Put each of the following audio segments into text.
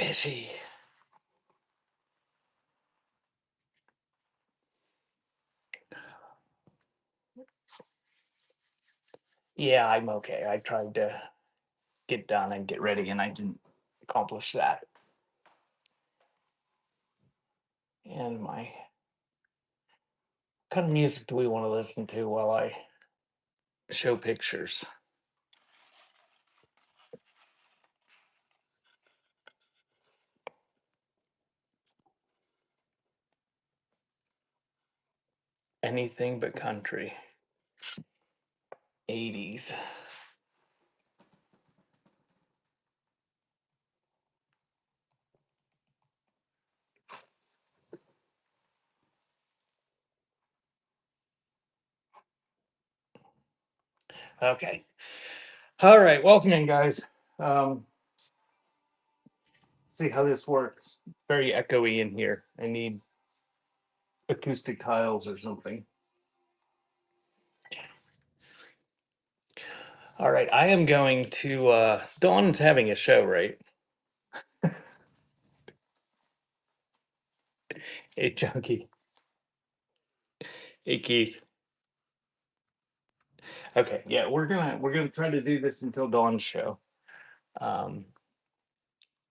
is she? Yeah, I'm okay. I tried to get done and get ready, and I didn't accomplish that. And my what kind of music do we want to listen to while I show pictures? Anything but country. 80s. Okay. All right. Welcome in, guys. Um, see how this works. Very echoey in here. I need acoustic tiles or something. All right. I am going to Dawn's having a show, right? Hey Chunky. Hey Keith. Okay, yeah, we're gonna try to do this until Dawn's show. Um,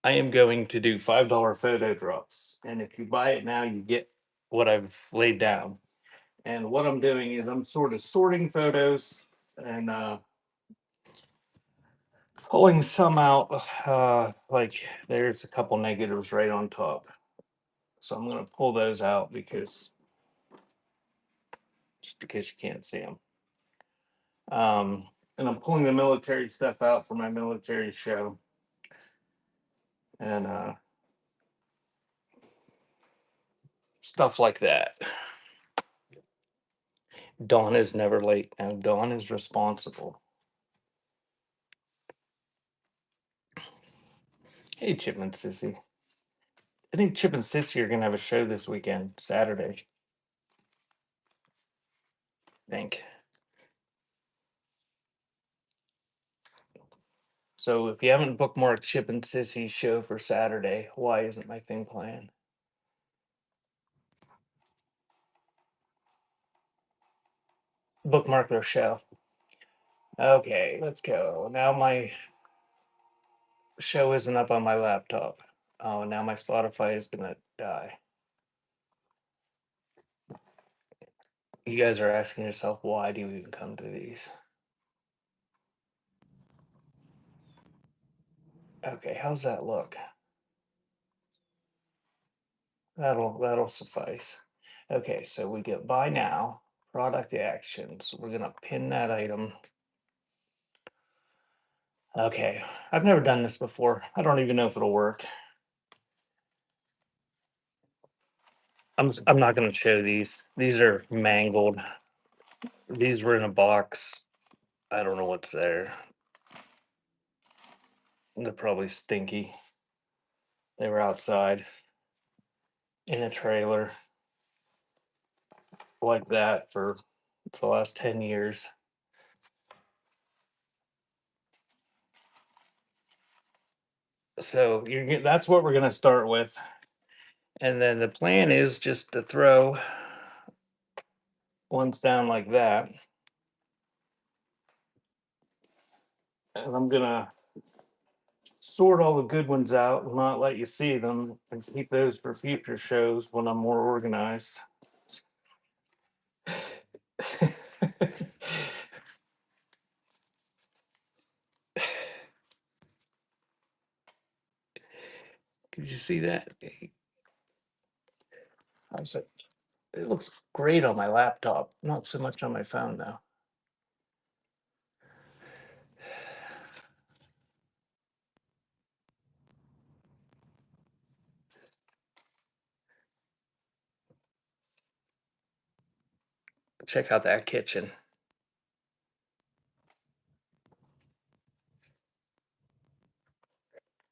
I am going to do $5 photo drops, and if you buy it now, you get what I've laid down. And what I'm doing is I'm sort of sorting photos and pulling some out. Like there's a couple negatives right on top, so I'm gonna pull those out because just because you can't see them. And I'm pulling the military stuff out for my military show, and stuff like that. Dawn is never late, and Dawn is responsible. Hey, Chip and Sissy. I think Chip and Sissy are gonna have a show this weekend, Saturday. I think. So if you haven't bookmarked Chip and Sissy's show for Saturday, why isn't my thing playing? Bookmark their show. Okay, let's go. Now my show isn't up on my laptop. Oh, now my Spotify is gonna die. You guys are asking yourself, why do you even come to these? Okay, how's that look? That'll suffice. Okay, so we get buy now, product actions. We're gonna pin that item. Okay, I've never done this before. I don't even know if it'll work. I'm not gonna show these. These are mangled. These were in a box. I don't know what's there. They're probably stinky. They were outside in a trailer like that for the last 10 years. So that's what we're gonna start with. And then the plan is just to throw ones down like that. And I'm gonna sort all the good ones out and not let you see them and keep those for future shows when I'm more organized. Did you see that? I was like, it looks great on my laptop, not so much on my phone now. Check out that kitchen.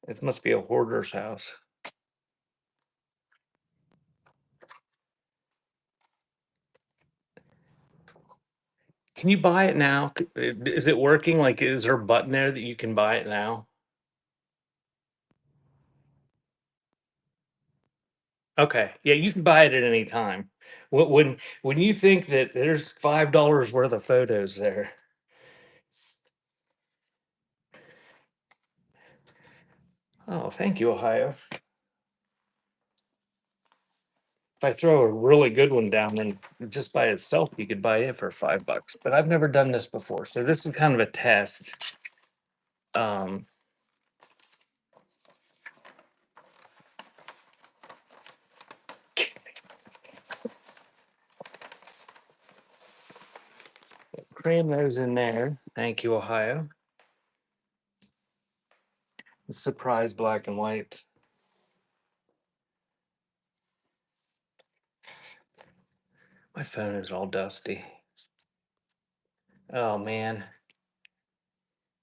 It must be a hoarder's house. Can you buy it now? Is it working? Like, is there a button there that you can buy it now? Okay. Yeah, you can buy it at any time. When you think that there's $5 worth of photos there. Oh, thank you, Ohio. If I throw a really good one down and just by itself, you could buy it for $5. But I've never done this before, so this is kind of a test. Um, Cram those in there. Thank you, Ohio. Surprise black and white. My phone is all dusty. Oh man.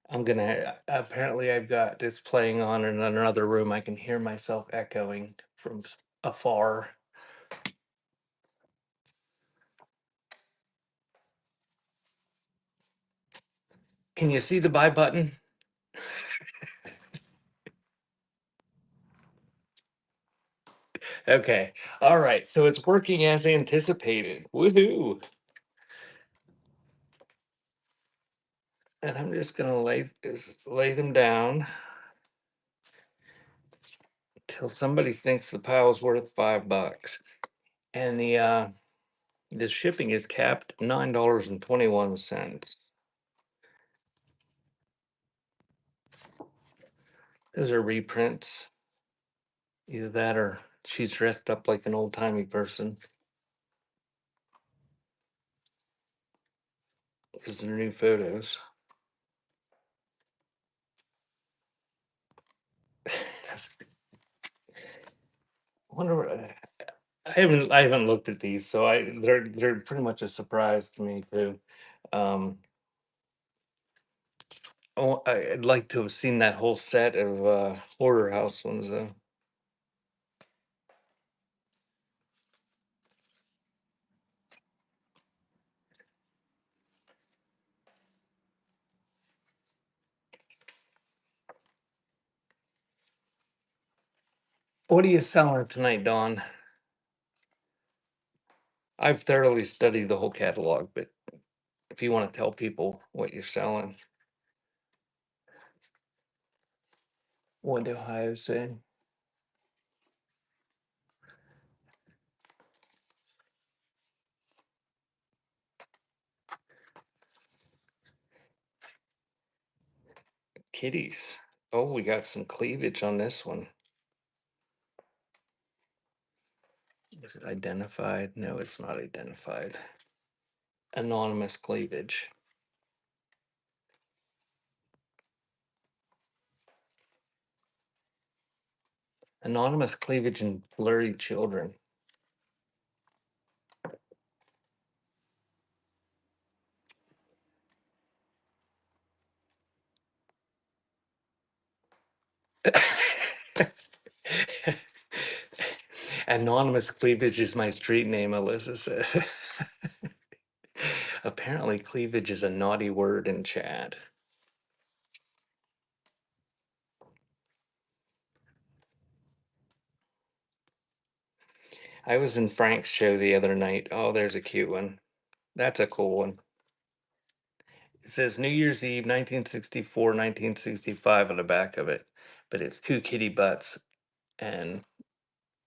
Apparently I've got this playing on in another room. I can hear myself echoing from afar. Can you see the buy button? Okay. All right. So it's working as anticipated. Woohoo. And I'm just gonna lay them down till somebody thinks the pile's worth $5. And the shipping is capped $9.21. Those are reprints. Either that or she's dressed up like an old timey person because they're new photos. I wonder I haven't looked at these, so they're pretty much a surprise to me too. Um, I'd like to have seen that whole set of Hoarder House ones though. What are you selling tonight, Dawn? I've thoroughly studied the whole catalog, but if you want to tell people what you're selling, what do Ohio say? Kitties. Oh, we got some cleavage on this one. Is it identified? No, it's not identified. Anonymous cleavage. Anonymous cleavage and blurry children. Anonymous cleavage is my street name, Alyssa says. Apparently, cleavage is a naughty word in chat. I was in Frank's show the other night. Oh, there's a cute one. That's a cool one. It says New Year's Eve, 1964, 1965 on the back of it, but it's two kitty butts and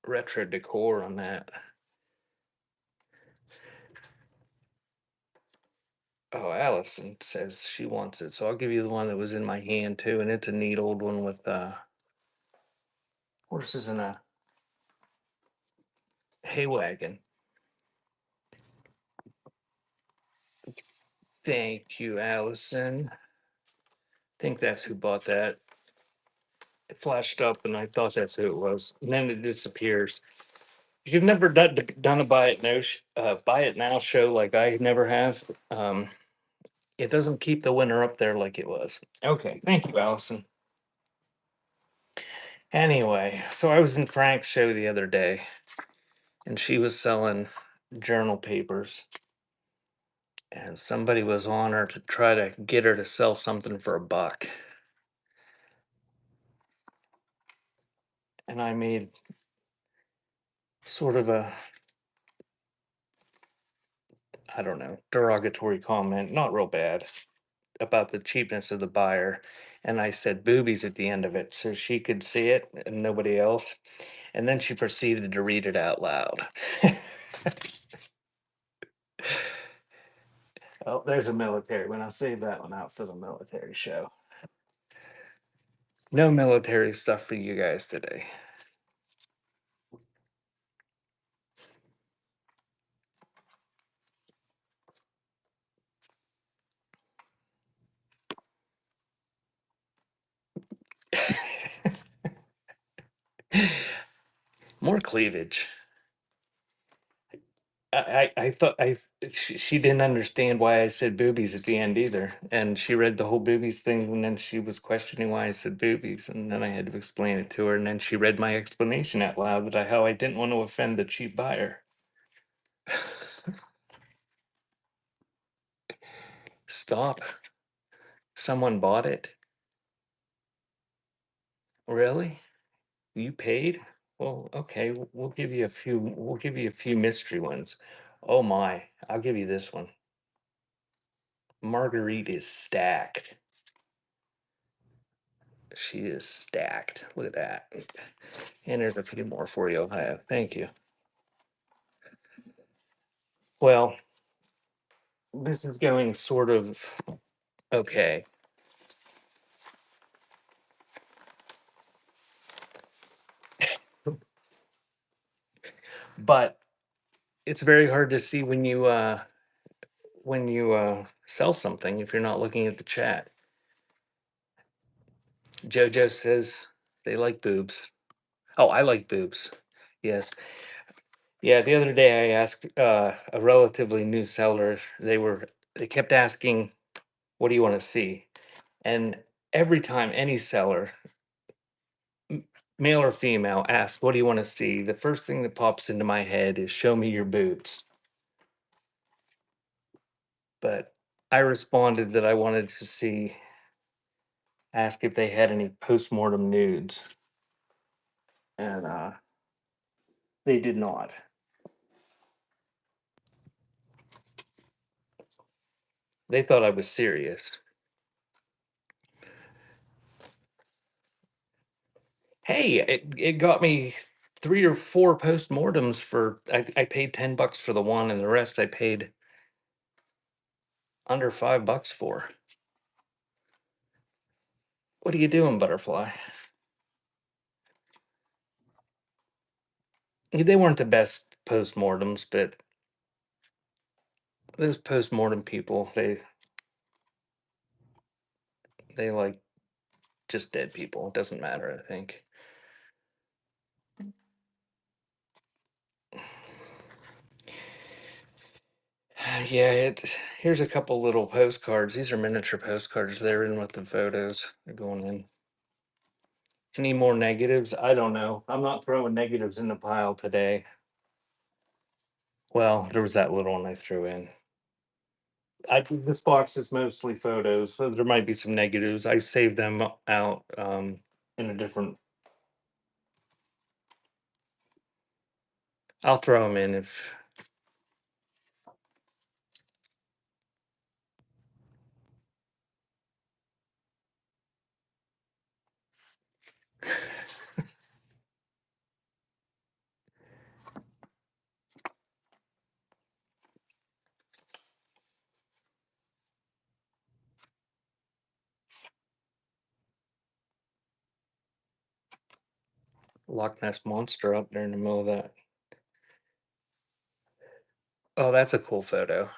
retro decor on that. Oh, Allison says she wants it, so I'll give you the one that was in my hand too, and it's a neat old one with horses and a hay wagon. Thank you, Allison. I think that's who bought that. It flashed up, and I thought that's who it was, and then it disappears. If you've never done a buy it now show like I never have, it doesn't keep the winner up there like it was. Okay, thank you, Allison. Anyway, so I was in Frank's show the other day, and she was selling journal papers, and somebody was on her to try to get her to sell something for $1. And I made sort of a, I don't know, derogatory comment, not real bad, about the cheapness of the buyer. And I said boobies at the end of it so she could see it and nobody else. And then she proceeded to read it out loud. Oh, there's a military one. I'll save that one out for the military show. No military stuff for you guys today. More cleavage. I thought she didn't understand why I said boobies at the end either, and she read the whole boobies thing, and then she was questioning why I said boobies, and then I had to explain it to her, and then she read my explanation out loud that how I didn't want to offend the cheap buyer. Stop! Someone bought it. Really? You paid? Well, okay. We'll give you a few. We'll give you a few mystery ones. Oh my! I'll give you this one. Marguerite is stacked. She is stacked. Look at that. And there's a few more for you, Ohio. Thank you. Well, this is going sort of okay. But it's very hard to see when you sell something if you're not looking at the chat. Jojo says they like boobs. Oh, I like boobs. Yes. Yeah, the other day I asked a relatively new seller, they kept asking, what do you want to see? And every time any seller, male or female, asks, what do you want to see? The first thing that pops into my head is show me your boobs. But I responded that I wanted to ask if they had any postmortem nudes. And they did not. They thought I was serious. Hey, it got me 3 or 4 postmortems for I paid $10 for the one and the rest I paid under $5 for. What are you doing, butterfly? They weren't the best postmortems, but those postmortem people, they like just dead people. It doesn't matter, I think. Yeah, here's a couple little postcards. These are miniature postcards. They're in with the photos. They're going in. Any more negatives? I don't know. I'm not throwing negatives in the pile today. Well, there was that little one I threw in. This box is mostly photos, so there might be some negatives. I saved them out in a different. I'll throw them in if. Loch Ness monster up there in the middle of that. Oh, that's a cool photo.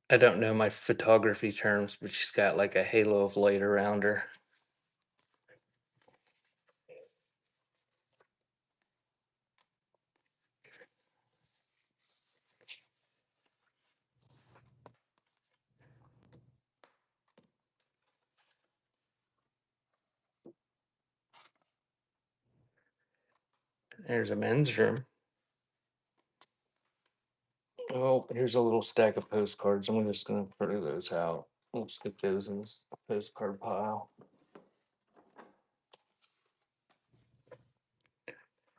I don't know my photography terms, but she's got like a halo of light around her. There's a men's room. Oh, here's a little stack of postcards. I'm just gonna throw those out. We'll stick those in this postcard pile.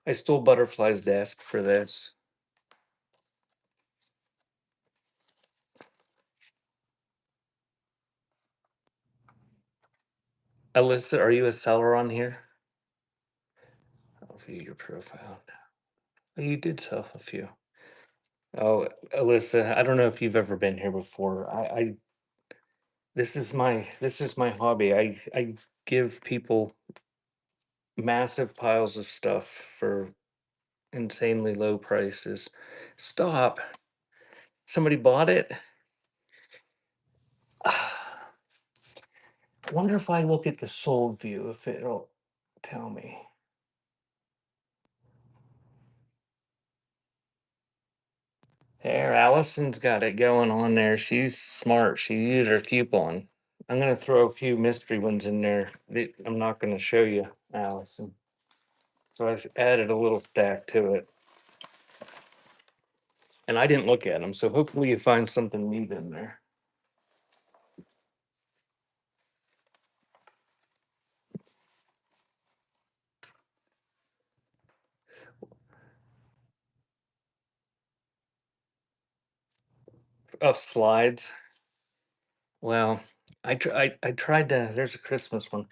I stole Butterfly's desk for this. Alyssa, are you a seller on here? I'll view your profile. Oh, you did sell a few. Oh, Alyssa, I don't know if you've ever been here before. This is my hobby. I give people massive piles of stuff for insanely low prices. Stop. Somebody bought it. I wonder if I look at the sold view, if it'll tell me. There, Allison's got it going on there. She's smart. She used her coupon. I'm gonna throw a few mystery ones in there. I'm not gonna show you, Allison. So I added a little stack to it. And I didn't look at them, so hopefully you find something neat in there. Oh, slides. Well, I tried to. There's a Christmas one.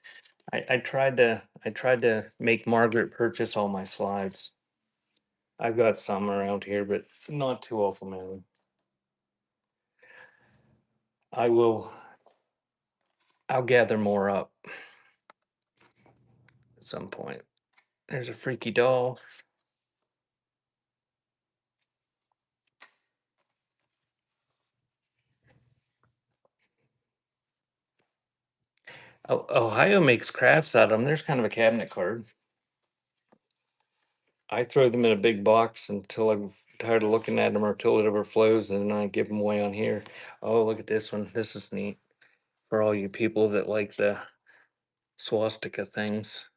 I tried to make Margaret purchase all my slides. I've got some around here, but not too awful many. I will. I'll gather more up at some point. There's a freaky doll. Oh, Ohio makes crafts out of them. There's kind of a cabinet card. I throw them in a big box until I'm tired of looking at them or till it overflows, and then I give them away on here. Oh, look at this one. This is neat for all you people that like the swastika things.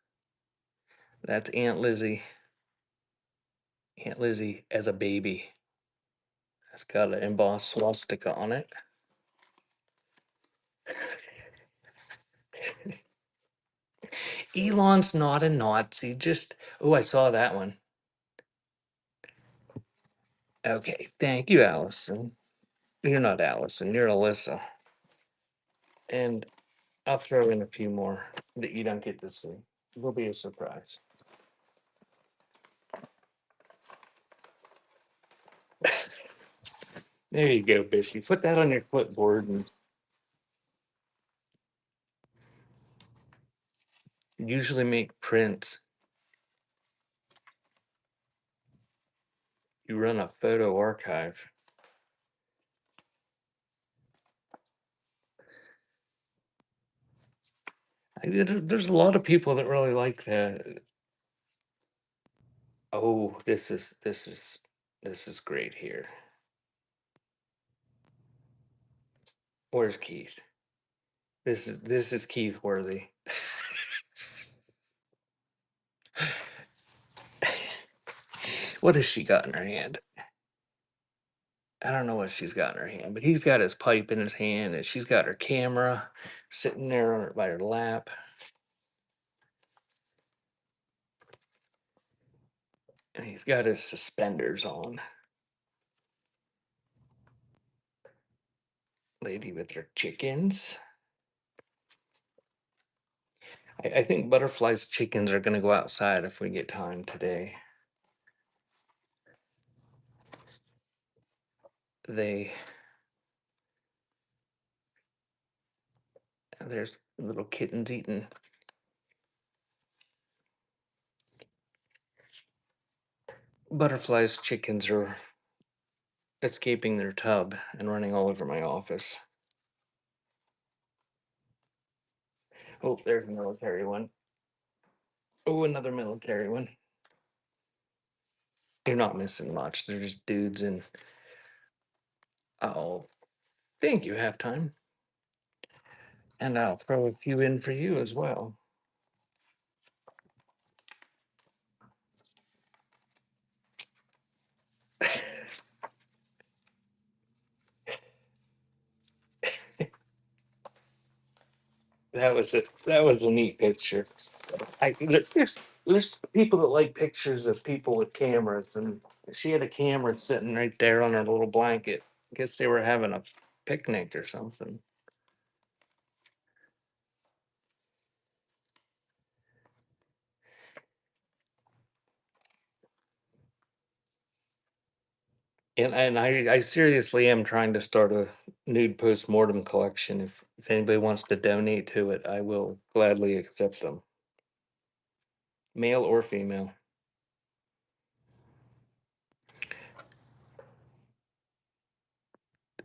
That's Aunt Lizzie. Aunt Lizzie as a baby. It's got an embossed swastika on it. Elon's not a Nazi. Just, oh, I saw that one. Okay, thank you, Allison. You're not Allison, you're Alyssa. And I'll throw in a few more that you don't get to see. It will be a surprise. There you go, Bishy. Put that on your clipboard and usually make prints. You run a photo archive. There's a lot of people that really like that. Oh, this is great here. Where's Keith? This is Keith Worthy. What has she got in her hand? I don't know what she's got in her hand, but he's got his pipe in his hand, and she's got her camera sitting there on her, by her lap. And he's got his suspenders on. Lady with her chickens. I think Butterfly's chickens are going to go outside if we get time today. There's little kittens eating. Butterfly's chickens are escaping their tub and running all over my office. Oh, there's a military one. Oh, another military one. You're not missing much. They're just dudes and oh, thank you, halftime. And I'll throw a few in for you as well. That was a neat picture. There's people that like pictures of people with cameras, and she had a camera sitting right there on her little blanket. Guess they were having a picnic or something. And I seriously am trying to start a nude postmortem collection. If anybody wants to donate to it, I will gladly accept them, male or female.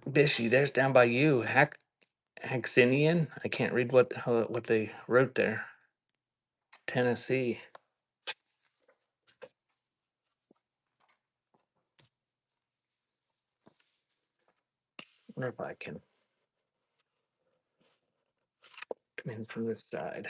Bishy, there's down by you, Haxinian. I can't read what they wrote there. Tennessee. Wonder if I can come in from this side.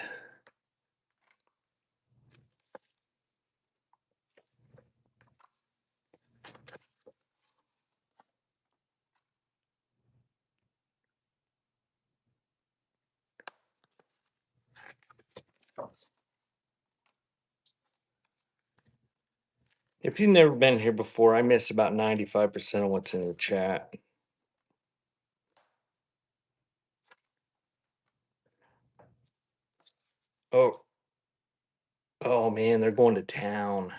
If you've never been here before, I miss about 95% of what's in the chat. Oh, oh man, they're going to town.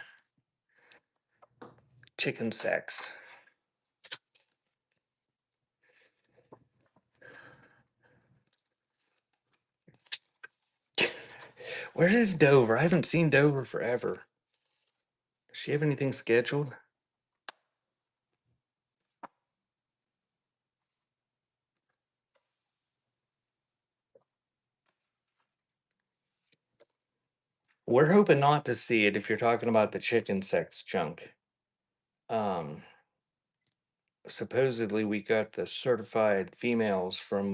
Chicken sex. Where is Dover? I haven't seen Dover forever. Does she have anything scheduled? We're hoping not to see it if you're talking about the chicken sex junk. Um, Supposedly we got the certified females from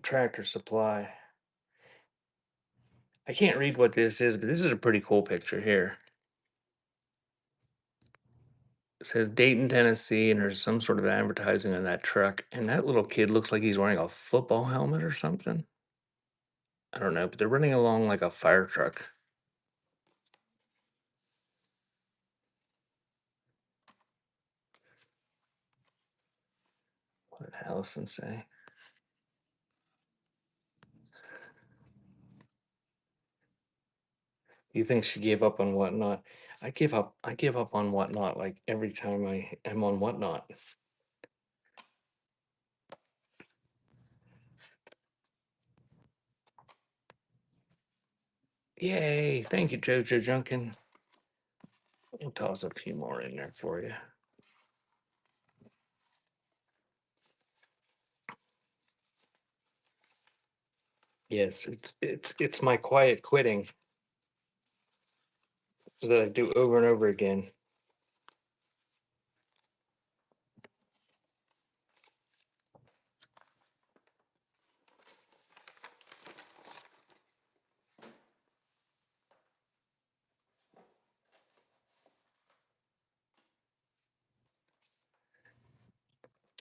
Tractor Supply. I can't read what this is, but this is a pretty cool picture here. It says Dayton, Tennessee, and there's some sort of advertising on that truck. And that little kid looks like he's wearing a football helmet or something. I don't know, but they're running along like a fire truck. What did Allison say? You think she gave up on Whatnot? I give up on Whatnot like every time I am on Whatnot. Yay! Thank you, Jojo Junkin. I'll toss a few more in there for you. Yes, it's my quiet quitting that I do over and over again.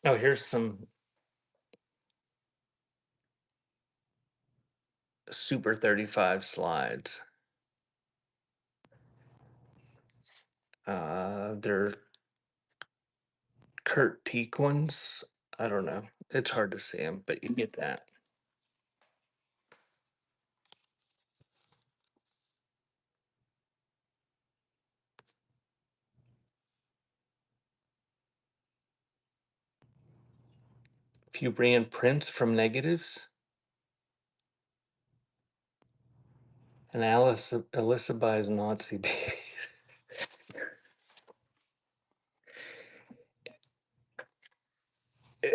Oh, here's some Super 35 slides. They're Kurt Teak ones. I don't know. It's hard to see them, but you get that. If you ran prints from negatives, and Alyssa buys Nazi babies.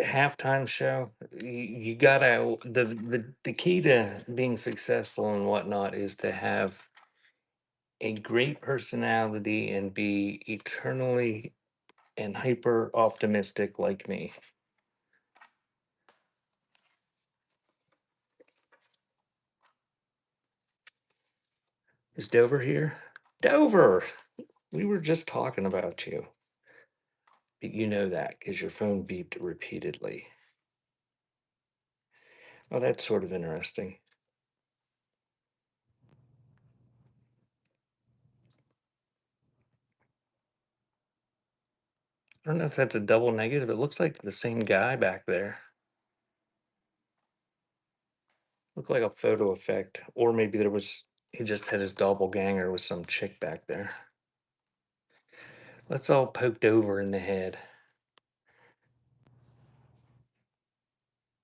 Halftime show, you gotta the key to being successful and whatnot is to have a great personality and be eternally and hyper optimistic like me. Is Dover here? Dover! We were just talking about you. You know that because your phone beeped repeatedly. Oh, that's sort of interesting. I don't know if that's a double negative. It looks like the same guy back there. Looked like a photo effect. Or maybe he just had his doppelganger with some chick back there. That's all poked over in the head.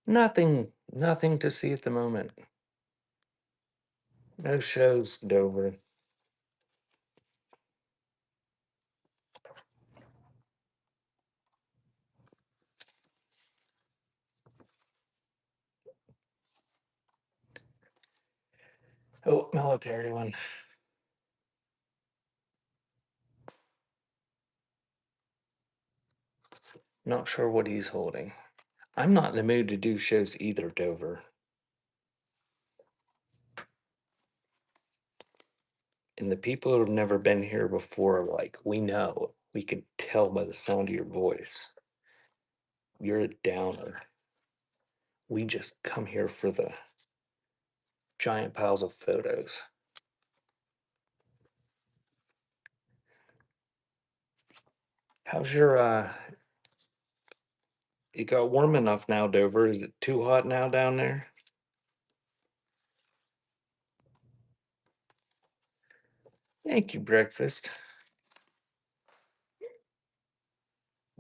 Nothing to see at the moment. No shows, Dover. Oh, military one. Not sure what he's holding. I'm not in the mood to do shows either, Dover. And the people who have never been here before, like, we know. We can tell by the sound of your voice. You're a downer. We just come here for the giant piles of photos. How's your it got warm enough now, Dover? Is it too hot now down there? Thank you, breakfast.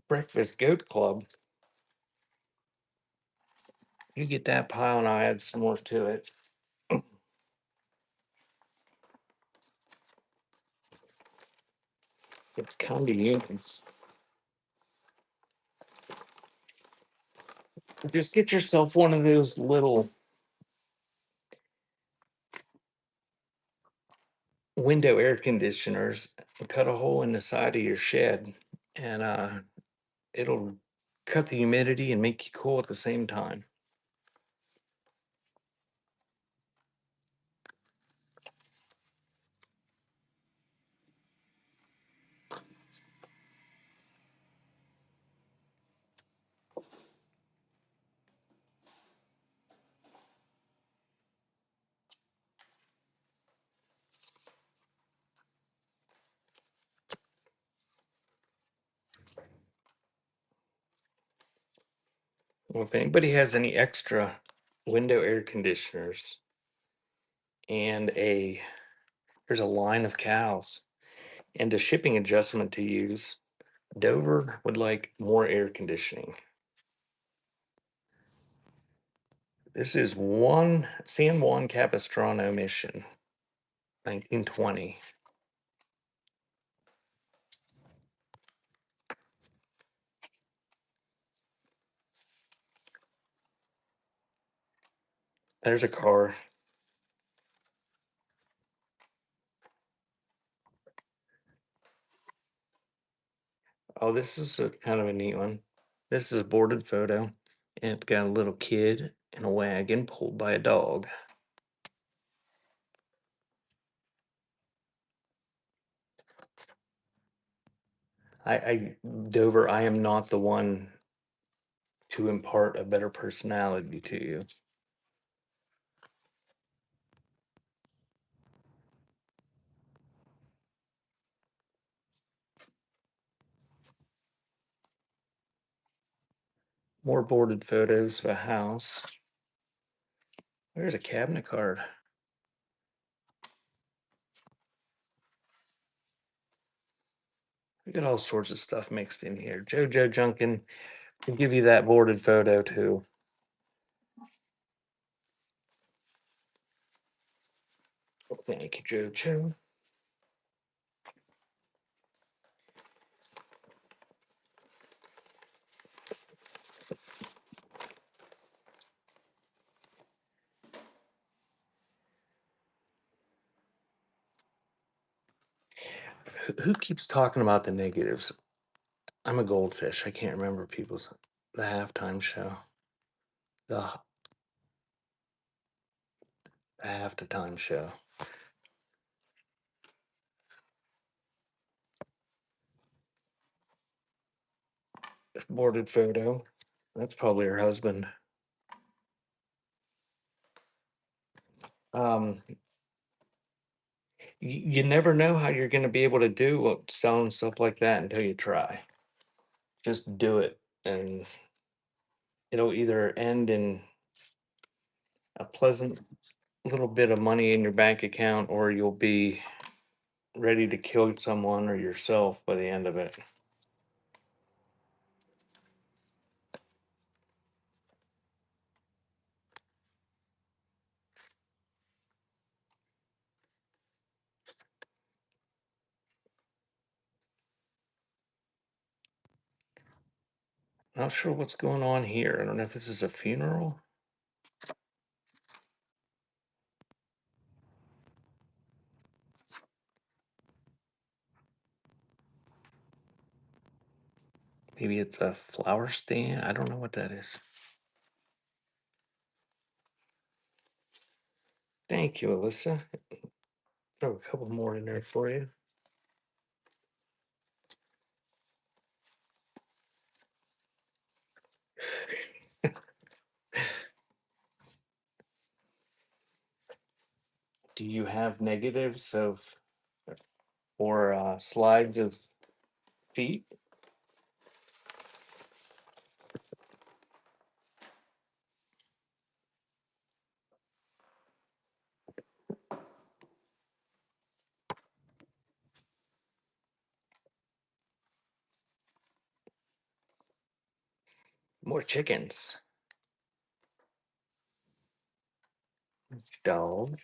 Breakfast Goat Club. You get that pile and I'll add some more to it. It's kind of unique. Just get yourself one of those little window air conditioners and cut a hole in the side of your shed, and it'll cut the humidity and make you cool at the same time. Well, if anybody has any extra window air conditioners and there's a line of cows and a shipping adjustment to use, Dover would like more air conditioning. This is San Juan Capistrano mission, 1920. There's a car. Oh, this is a kind of a neat one. This is a boarded photo, and it's got a little kid in a wagon pulled by a dog. Dover, I am not the one to impart a better personality to you. More boarded photos of a house. There's a cabinet card. We got all sorts of stuff mixed in here. JoJo Junkin will give you that boarded photo too. Thank you, JoJo. Who keeps talking about the negatives? I'm a goldfish. I can't remember the halftime show. The halftime show. Boarded photo. That's probably her husband. Um, you never know how you're going to be able to do selling stuff like that until you try. Just do it, and it'll either end in a pleasant little bit of money in your bank account, or you'll be ready to kill someone or yourself by the end of it. Not sure what's going on here. I don't know if this is a funeral. Maybe it's a flower stand. I don't know what that is. Thank you, Alyssa. Throw a couple more in there for you. Do you have negatives of or slides of feet? More chickens. Dog.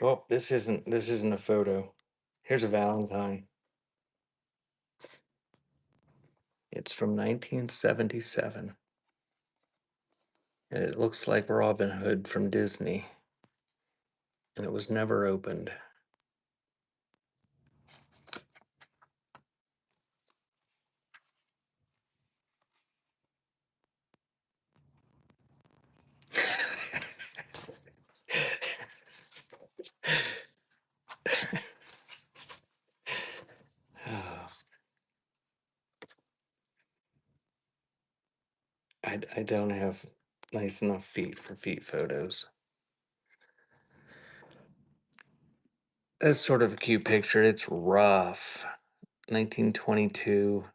Oh, this isn't a photo. Here's a Valentine. It's from 1977. And it looks like Robin Hood from Disney. And it was never opened. I don't have nice enough feet for feet photos. That's sort of a cute picture. It's rough. 1922.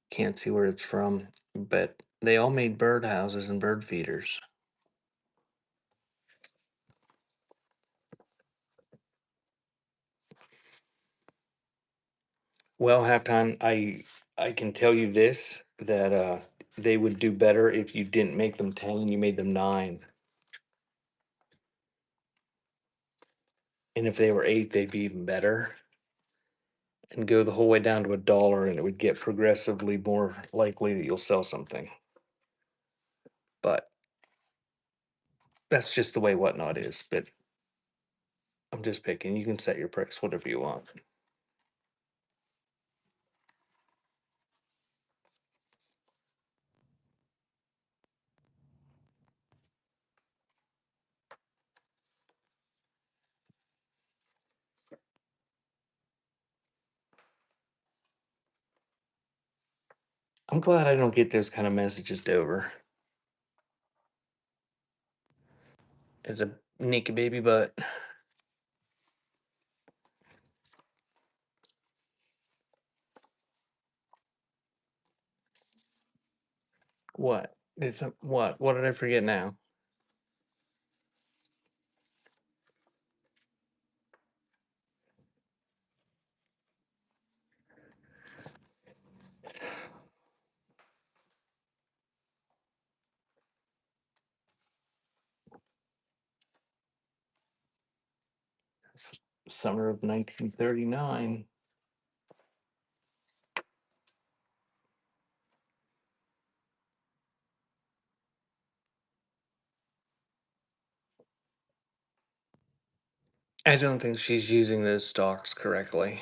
Can't see where it's from, but they all made birdhouses and bird feeders. Well, halftime, I can tell you this, that they would do better if you didn't make them 10 and you made them 9. And if they were 8, they'd be even better. And go the whole way down to $1, and it would get progressively more likely that you'll sell something. But that's just the way Whatnot is. But I'm just picking. You can set your price whatever you want. I'm glad I don't get those kind of messages over. It's a naked baby butt. What? It's a, what? What did I forget now? Summer of 1939. I don't think she's using those stocks correctly.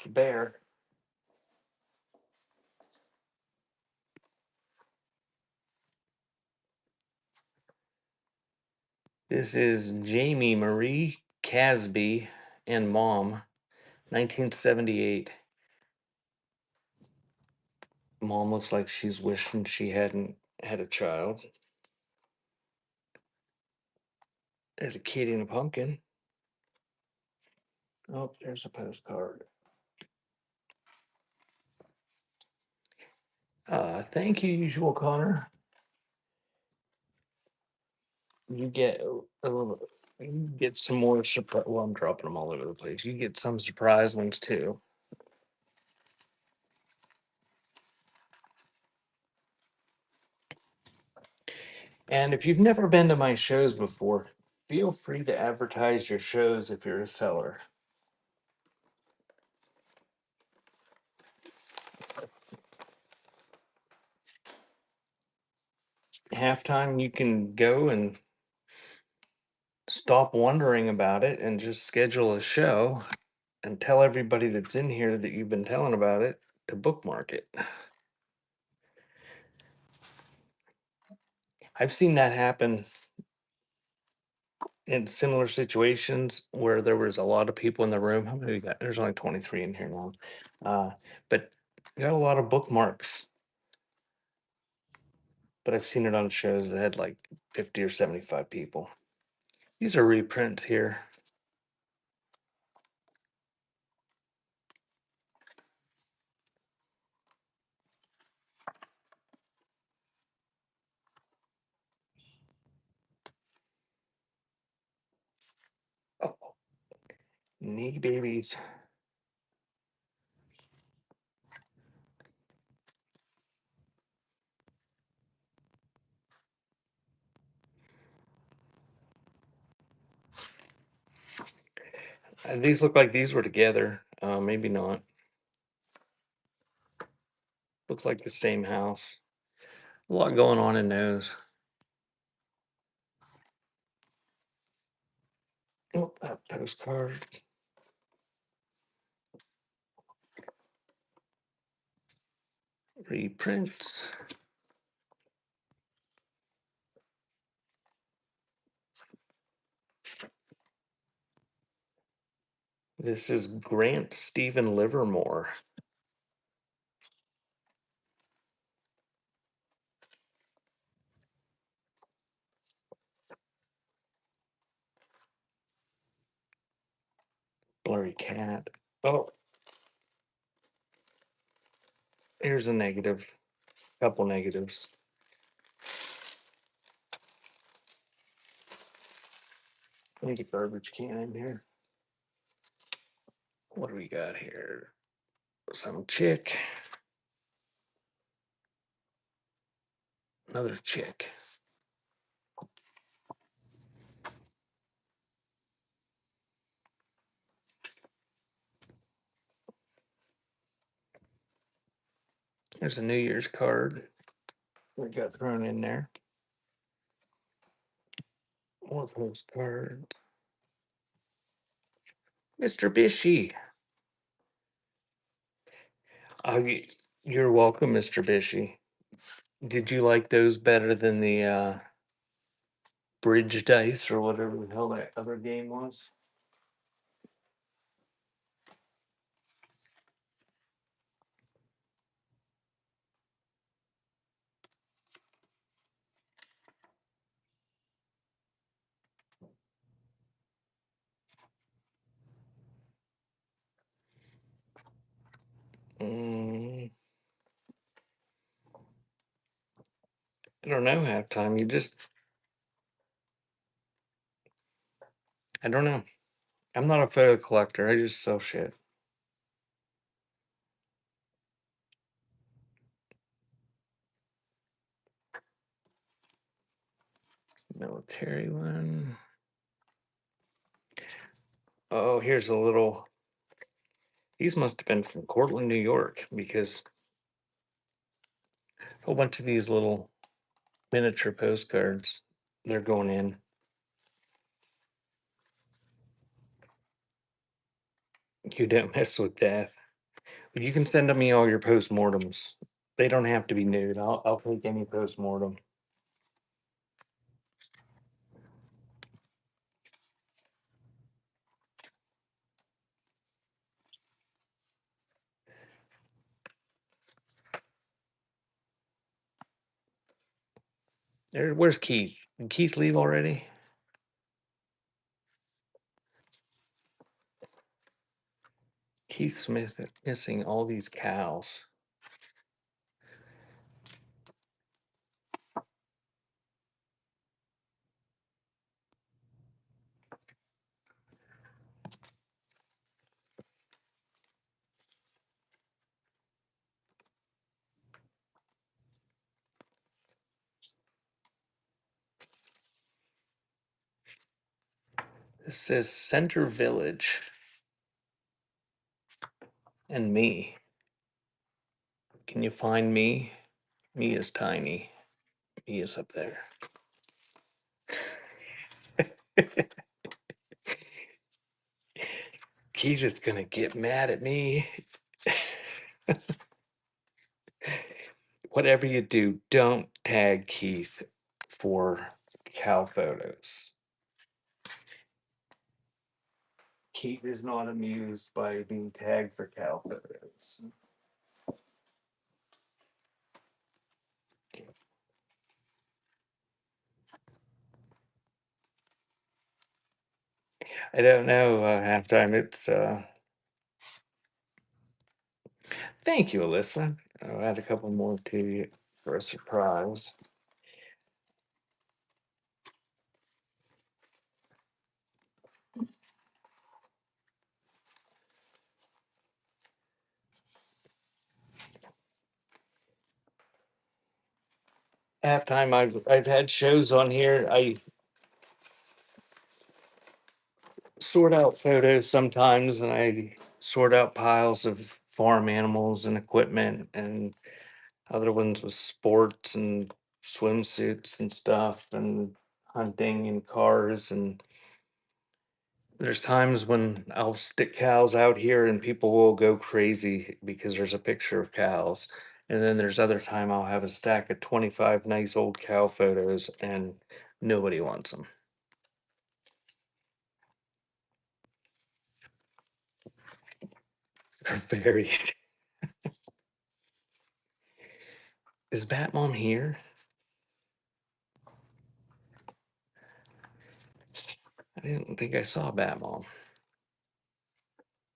Bear. This is Jamie Marie Casby and Mom, 1978. Mom looks like she's wishing she hadn't had a child. There's a kitty and a pumpkin. Oh, there's a postcard. Thank you, usual Connor. You get a little, you get some more surprise. Well, I'm dropping them all over the place. You get some surprise ones too. And if you've never been to my shows before, feel free to advertise your shows if you're a seller. Halftime, you can go and stop wondering about it and just schedule a show and tell everybody that's in here that you've been telling about it to bookmark it. I've seen that happen in similar situations where there was a lot of people in the room. How many we got? There's only 23 in here now. But we got a lot of bookmarks. But I've seen it on shows that had like 50 or 75 people. These are reprints here. Oh, knee babies. These look like these were together. Maybe not. Looks like the same house. A lot going on in those. Oh, that postcard. Reprints. This is Grant Stephen Livermore. Blurry cat. Oh, here's a negative. Couple negatives. I need a garbage can in here. What do we got here? Some chick. Another chick. There's a New Year's card we got thrown in there. More postcards. Mr. Bishy. You're welcome, Mr. Bishy. Did you like those better than the bridge dice or whatever the hell that other game was? Mm, I don't know. Halftime. I don't know. I'm not a photo collector. I just sell shit. Military one. Oh, here's a little. These must have been from Cortland, New York, because a whole bunch of these little miniature postcards. They're going in. You don't mess with death. You can send me all your postmortems. They don't have to be nude. I'll take any postmortem. Where's Keith? Did Keith leave already? Keith Smith missing all these cows. This says Center Village and me. Can you find me? Me is tiny. Me is up there. Keith is gonna get mad at me. Whatever you do, don't tag Keith for cow photos. Keith is not amused by being tagged for cow photos. I don't know. Halftime. It's. Thank you, Alyssa. I'll add a couple more to you for a surprise. Halftime. I've had shows on here. I sort out photos sometimes, and I sort out piles of farm animals and equipment, and other ones with sports and swimsuits and stuff, and hunting and cars. And there's times when I'll stick cows out here and people will go crazy because there's a picture of cows. And then there's other time I'll have a stack of 25 nice old cow photos and nobody wants them. They're very. Is Batmom here? I didn't think I saw Batmom.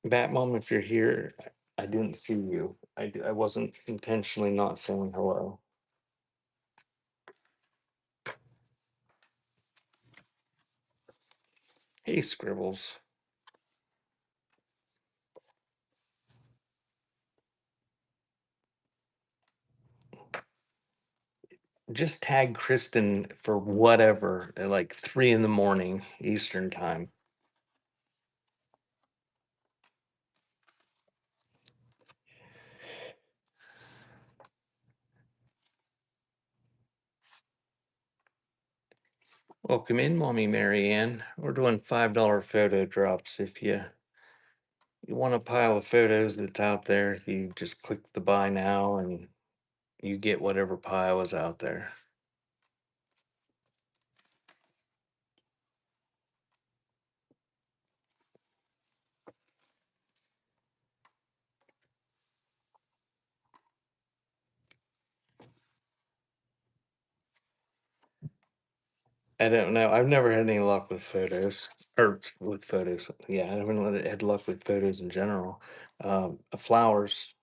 Batmom, if you're here, I didn't see you. I wasn't intentionally not saying hello. Hey, Scribbles. Just tag Kristen for whatever at like 3 in the morning Eastern time. Welcome in, Mommy Marianne. We're doing $5 photo drops. If you want a pile of photos that's out there, you just click the buy now and you get whatever pile is out there. I don't know. I've never had any luck with photos or with photos. Yeah, I haven't had luck with photos in general. Flowers.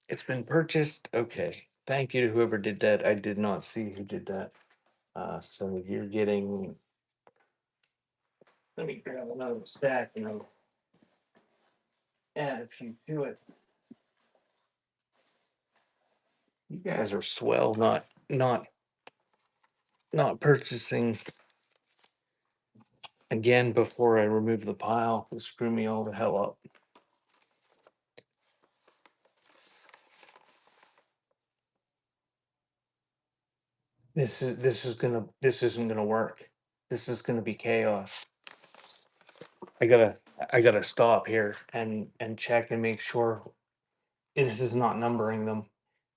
It's been purchased. Okay. Thank you to whoever did that. I did not see who did that. So you're getting. Let me grab another stack and I'll add a few to it. You guys are swell. Not purchasing again before I remove the pile. Will screw me all the hell up. This isn't gonna work. This is gonna be chaos. I gotta I gotta stop here and check and make sure this is not numbering them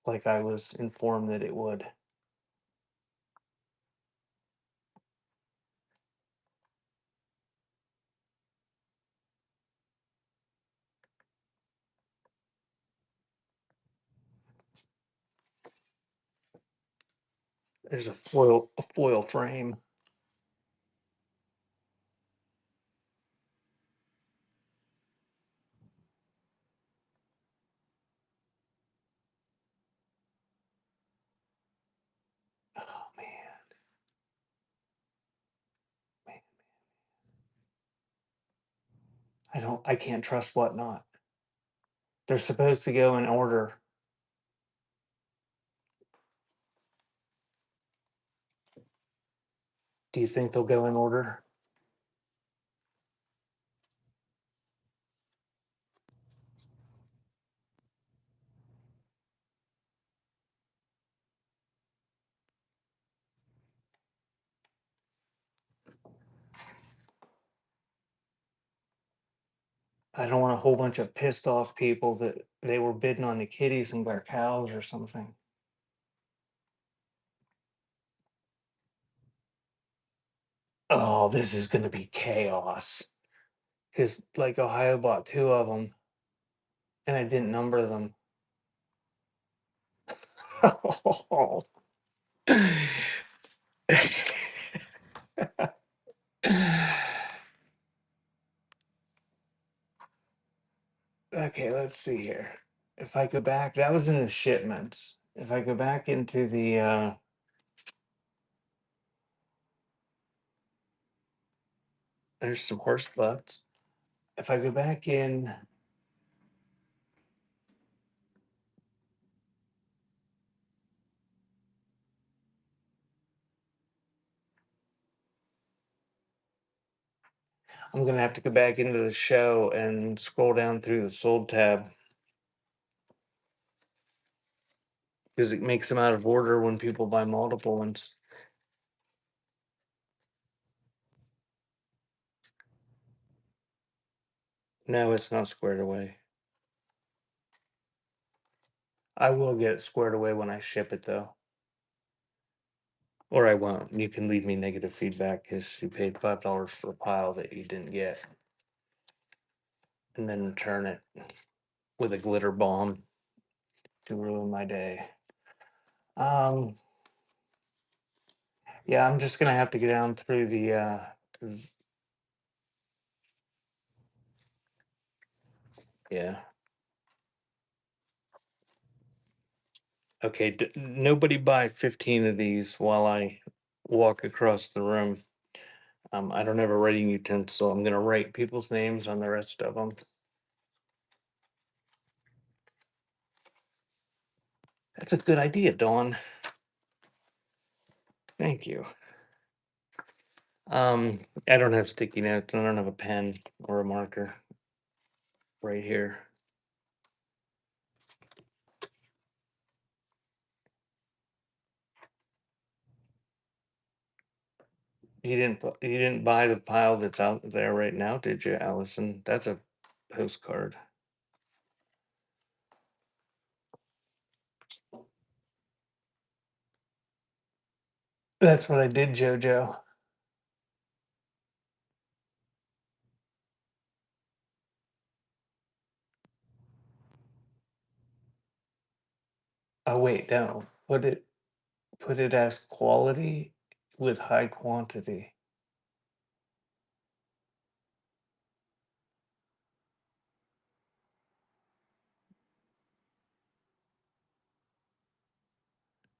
like I was informed that it would. There's a foil frame. Oh man, man, I can't trust Whatnot. They're supposed to go in order. Do you think they'll go in order? I don't want a whole bunch of pissed off people that they were bidding on the kitties and got cows or something. Oh, this is going to be chaos. Because, like, Ohio bought two of them and I didn't number them. Okay, let's see here. If I go back, that was in the shipments. If I go back into the there's some horse butts. If I go back in, I'm gonna have to go back into the show and scroll down through the sold tab because it makes them out of order when people buy multiple ones. No, it's not squared away. I will get it squared away when I ship it though. Or I won't. You can leave me negative feedback because you paid $5 for a pile that you didn't get. And then return it with a glitter bomb to ruin my day. Um yeah, I'm just gonna have to get down through the yeah. Okay, nobody buy 15 of these while I walk across the room. I don't have a writing utensil. I'm gonna write people's names on the rest of them. That's a good idea, Dawn. Thank you. I don't have sticky notes. I don't have a pen or a marker right here. You didn't buy the pile that's out there right now, did you, Allison? That's a postcard. That's what I did, Jojo. Oh wait, no. Put it as quality with high quantity.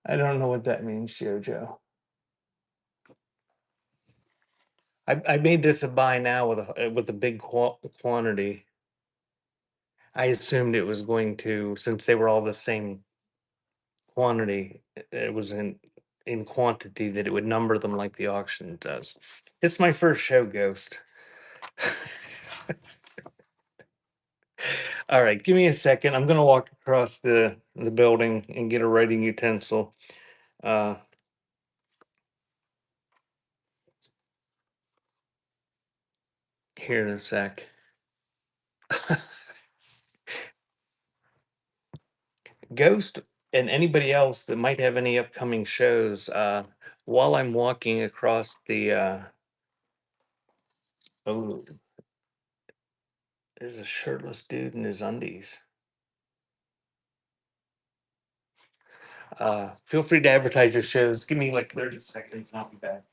I don't know what that means, Jojo. I made this a buy now with a big quantity. I assumed it was going to, since they were all the same quantity, it was in quantity that it would number them like the auction does. It's my first show, Ghost. All right, give me a second. I'm gonna walk across the building and get a writing utensil. Uh, Here in a sec. Ghost and anybody else that might have any upcoming shows, while I'm walking across the oh, there's a shirtless dude in his undies. Feel free to advertise your shows. Give me like 30 seconds and I'll be back.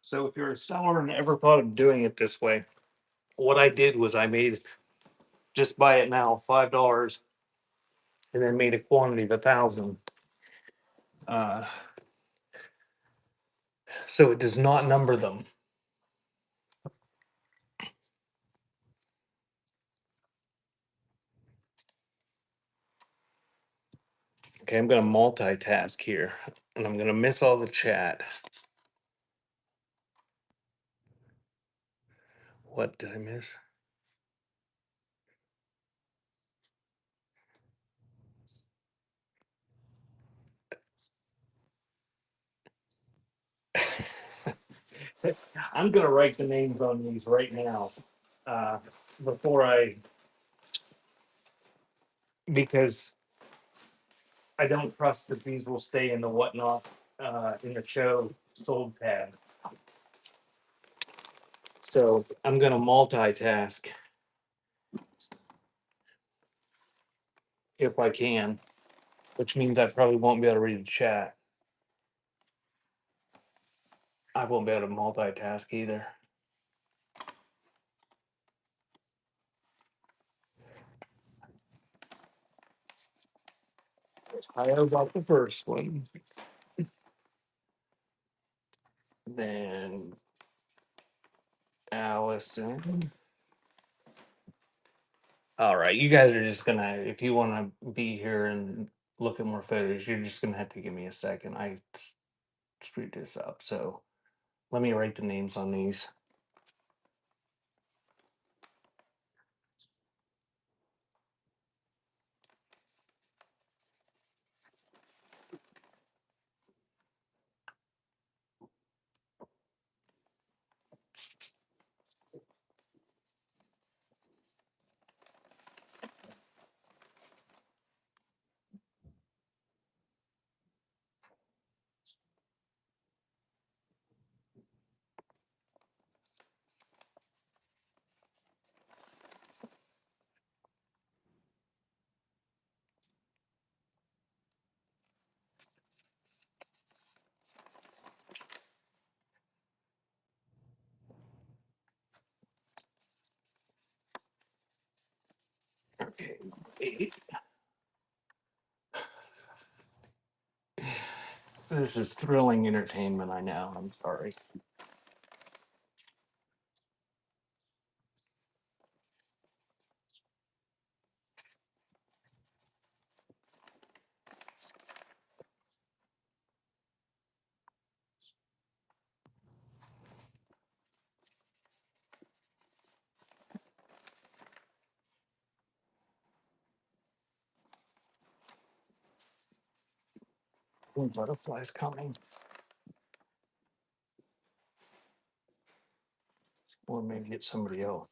So if you're a seller and ever thought of doing it this way, what I did was I made just buy it now $5 and then made a quantity of 1,000. Uh, so it does not number them. Okay, I'm gonna multitask here and I'm gonna miss all the chat. What did I miss? I'm gonna write the names on these right now, uh, before because I don't trust that these will stay in the whatnot, in the show sold tab. So I'm gonna multitask if I can, which means I probably won't be able to read the chat. I won't be able to multitask either. I about the first one. Then Allison. All right, you guys are just gonna, if you want to be here and look at more photos, you're just gonna have to give me a second. I screwed this up, so let me write the names on these. Okay, 8. This is thrilling entertainment. I know. I'm sorry. More butterflies coming, or maybe it's somebody else.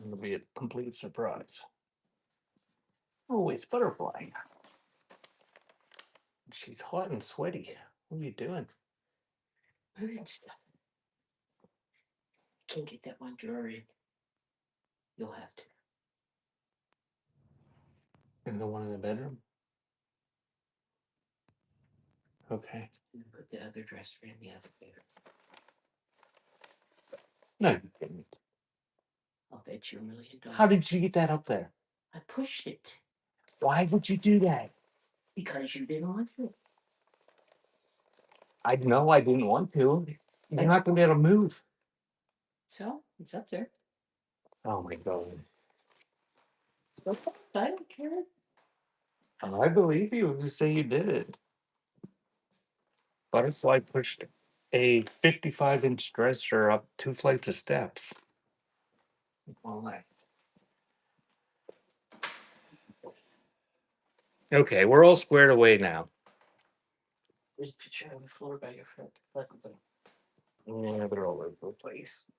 It'll be a complete surprise. Oh, it's butterfly. She's hot and sweaty. What are you doing? Can't get that one jewelry. You'll have to. And the one in the bedroom? Okay. And put the other dresser in the other bedroom. No, you didn't. I'll bet you $1 million. How did you get that up there? I pushed it. Why would you do that? Because you didn't want to. I know I didn't want to. You're not going to be able to move. So, it's up there. Oh my God. So, I don't care. I believe you if you say you did it. Butterfly pushed a 55-inch dresser up 2 flights of steps. All right. Okay, we're all squared away now. There's a picture on the floor by your front. Yeah, they're all over the place.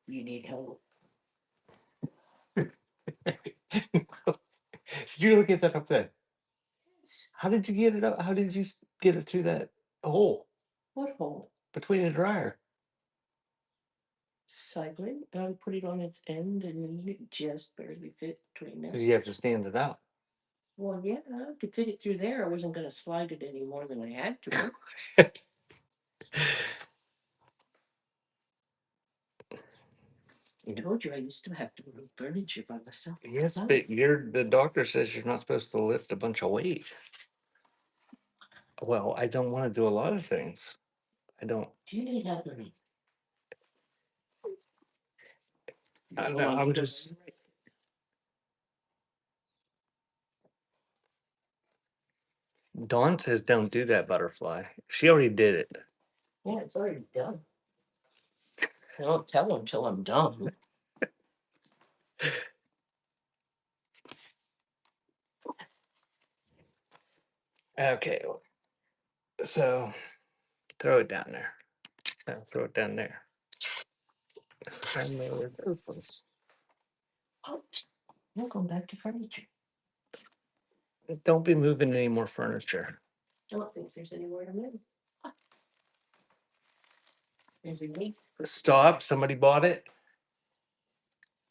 You need help. Did you look at that up there? How did you get it up? How did you get it through that hole What hole? between the dryer? Sideways. I put it on its end and then it just barely fit between there. Because you have to stand it out. Well, yeah, I could fit it through there. I wasn't going to slide it any more than I had to. I told you I used to have to move furniture by myself. Yes, but the doctor says you're not supposed to lift a bunch of weight. Well, I don't want to do a lot of things. I don't. Do you need help with me? I'm just. Dawn says don't do that, butterfly. She already did it. Yeah, it's already done. I don't tell them until I'm done. Okay. So throw it down there. Now throw it down there. And there were those ones. Oh, we're going back to furniture. Don't be moving any more furniture. I don't think there's anywhere to move. There's a gate. Stop. Somebody bought it.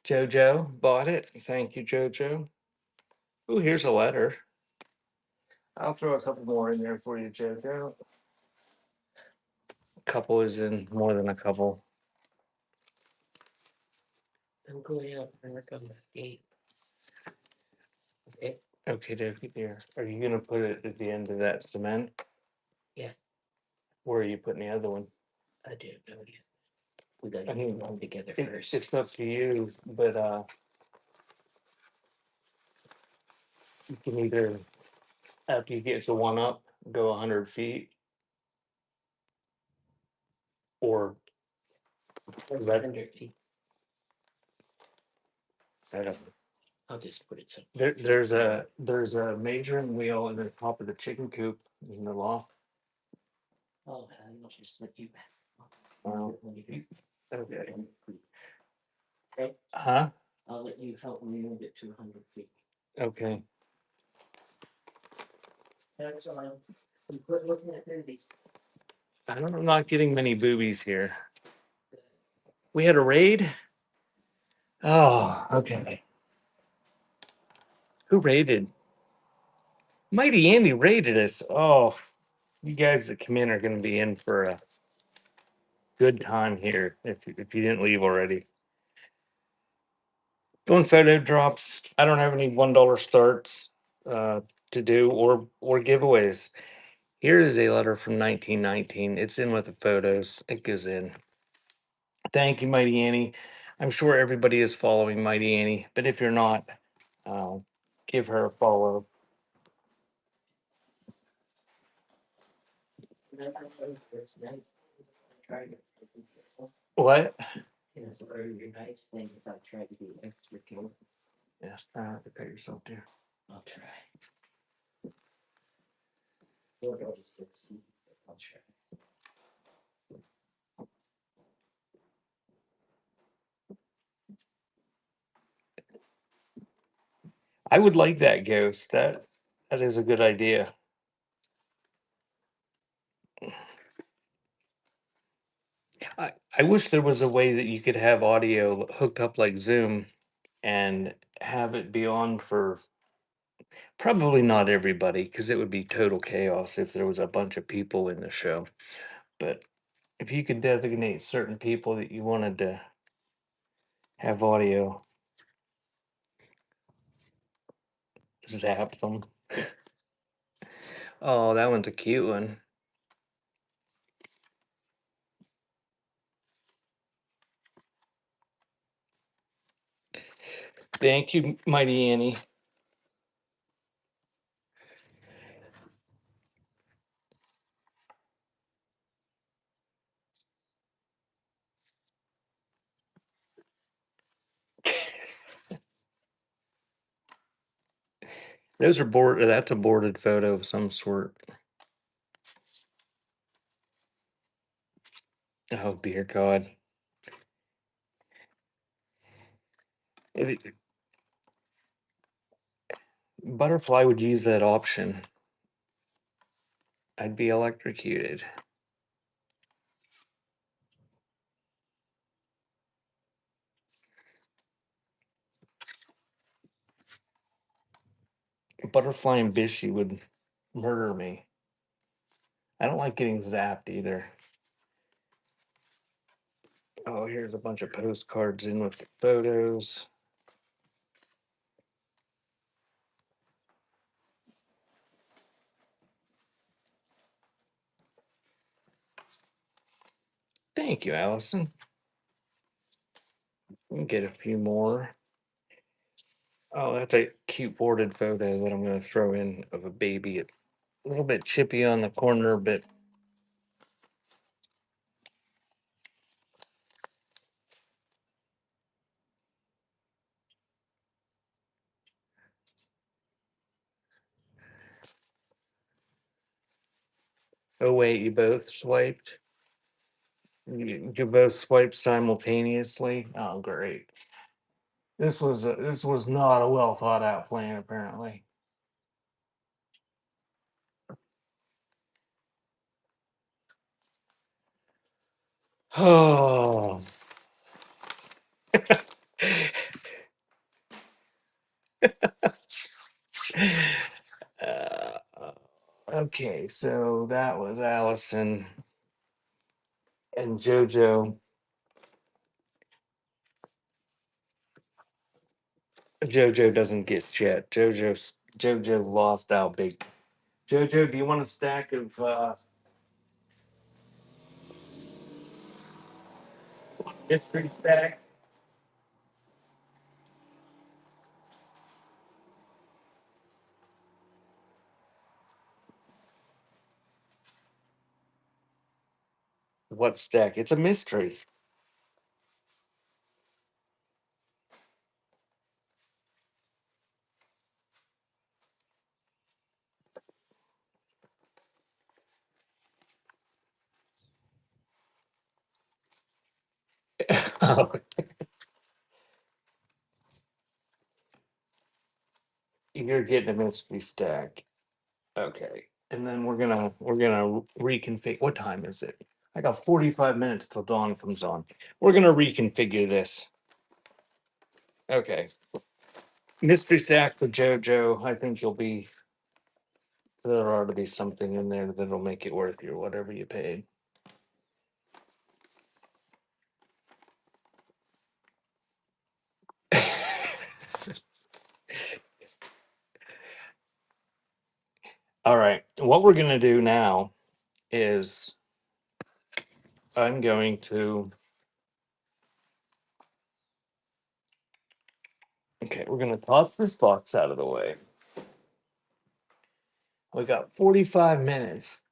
Jojo bought it. Thank you, Jojo. Oh, here's a letter. I'll throw a couple more in there for you, Jojo. A couple is in more than a couple. I'm going out and work on the gate. Okay. Okay, Dokie, dear. Are you gonna put it at the end of that cement? Yeah. Where are you putting the other one? I didn't know yet. We got I to mean, get them together It, first. it's up to you, but you can either, after you get to one up, go 100 feet, or That's let 100 feet. set up. I'll just put it somewhere. There's a measuring wheel in the top of the chicken coop in the loft. Oh, I'll just let you back. Okay. Okay. Huh? I'll let you help me move it to 100 feet. Okay. That's all. You quit looking at movies. I'm not getting many boobies here. We had a raid? Oh, okay. Who raided? Mighty Andy raided us. Oh, you guys that come in are going to be in for a good time here if you didn't leave already. Doing photo drops. I don't have any $1 starts to do or giveaways. Here is a letter from 1919. It's in with the photos. It goes in. Thank you, Mighty Annie. I'm sure everybody is following Mighty Annie, but if you're not, give her a follow. What? Yes, or your nice thing is I'll try to be extra careful. Yes, try not to cut yourself, dear. I'll try. You'll notice this. I'll try. I would like that ghost. That is a good idea. I wish there was a way that you could have audio hooked up like Zoom and have it be on for probably not everybody because it would be total chaos if there was a bunch of people in the show. But if you could designate certain people that you wanted to have audio, zap them. Oh, that one's a cute one. Thank you, Mighty Annie. Those are board. That's a boarded photo of some sort. Oh dear God. It- Butterfly would use that option. I'd be electrocuted. Butterfly and Bishy would murder me. I don't like getting zapped either. Oh, here's a bunch of postcards in with the photos. Thank you, Allison. We can get a few more. Oh, that's a cute boarded photo that I'm going to throw in of a baby. A little bit chippy on the corner, but oh wait, you both swiped. You both swiped simultaneously. Oh, great. This was not a well thought out plan, apparently. Oh. Uh, okay, so that was Allison and JoJo. JoJo doesn't get shit. JoJo lost out big. JoJo, do you want a stack of mystery stacks? What stack? It's a mystery. Oh, you're getting a mystery stack. Okay. And then we're gonna reconfigure. What time is it? I got 45 minutes till dawn comes on. We're gonna reconfigure this. Okay. Mystery stack for JoJo. I think you'll be there ought to be something in there that'll make it worth your whatever you paid. All right. What we're gonna do now is I'm going to okay, we're gonna toss this box out of the way. We got 45 minutes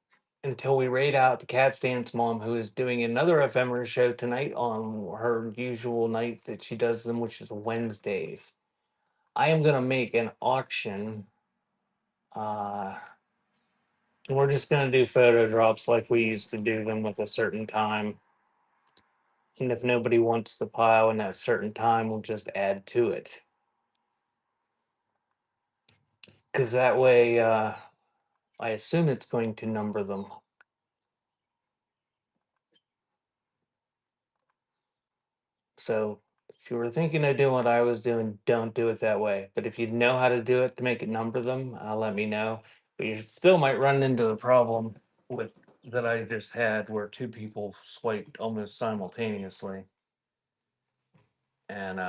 until we raid out the Cat Dance mom, who is doing another ephemera show tonight on her usual night that she does them, which is Wednesdays. I am gonna make an auction. Uh, and we're just gonna do photo drops like we used to do them with a certain time. And if nobody wants the pile in that certain time, we'll just add to it. Because that way, I assume it's going to number them. So if you were thinking of doing what I was doing, don't do it that way. But if you know how to do it to make it number them, let me know. But you still might run into the problem with that I just had where two people swiped almost simultaneously. And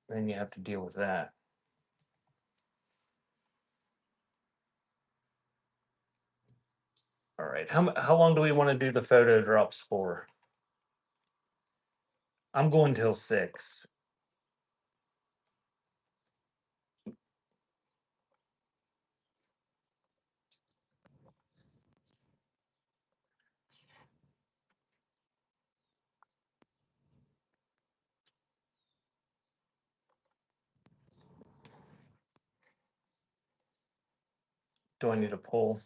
then you have to deal with that. All right. How long do we want to do the photo drops for? I'm going till 6. Do I need a poll?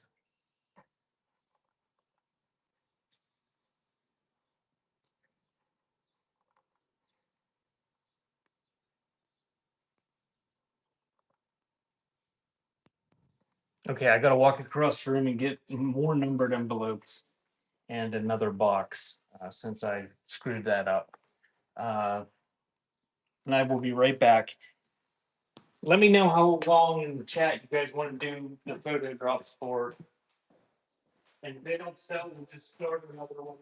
Okay, I got to walk across the room and get more numbered envelopes and another box since I screwed that up. And I will be right back. Let me know how long in the chat you guys want to do the photo drops for. And if they don't sell, we'll just start another one.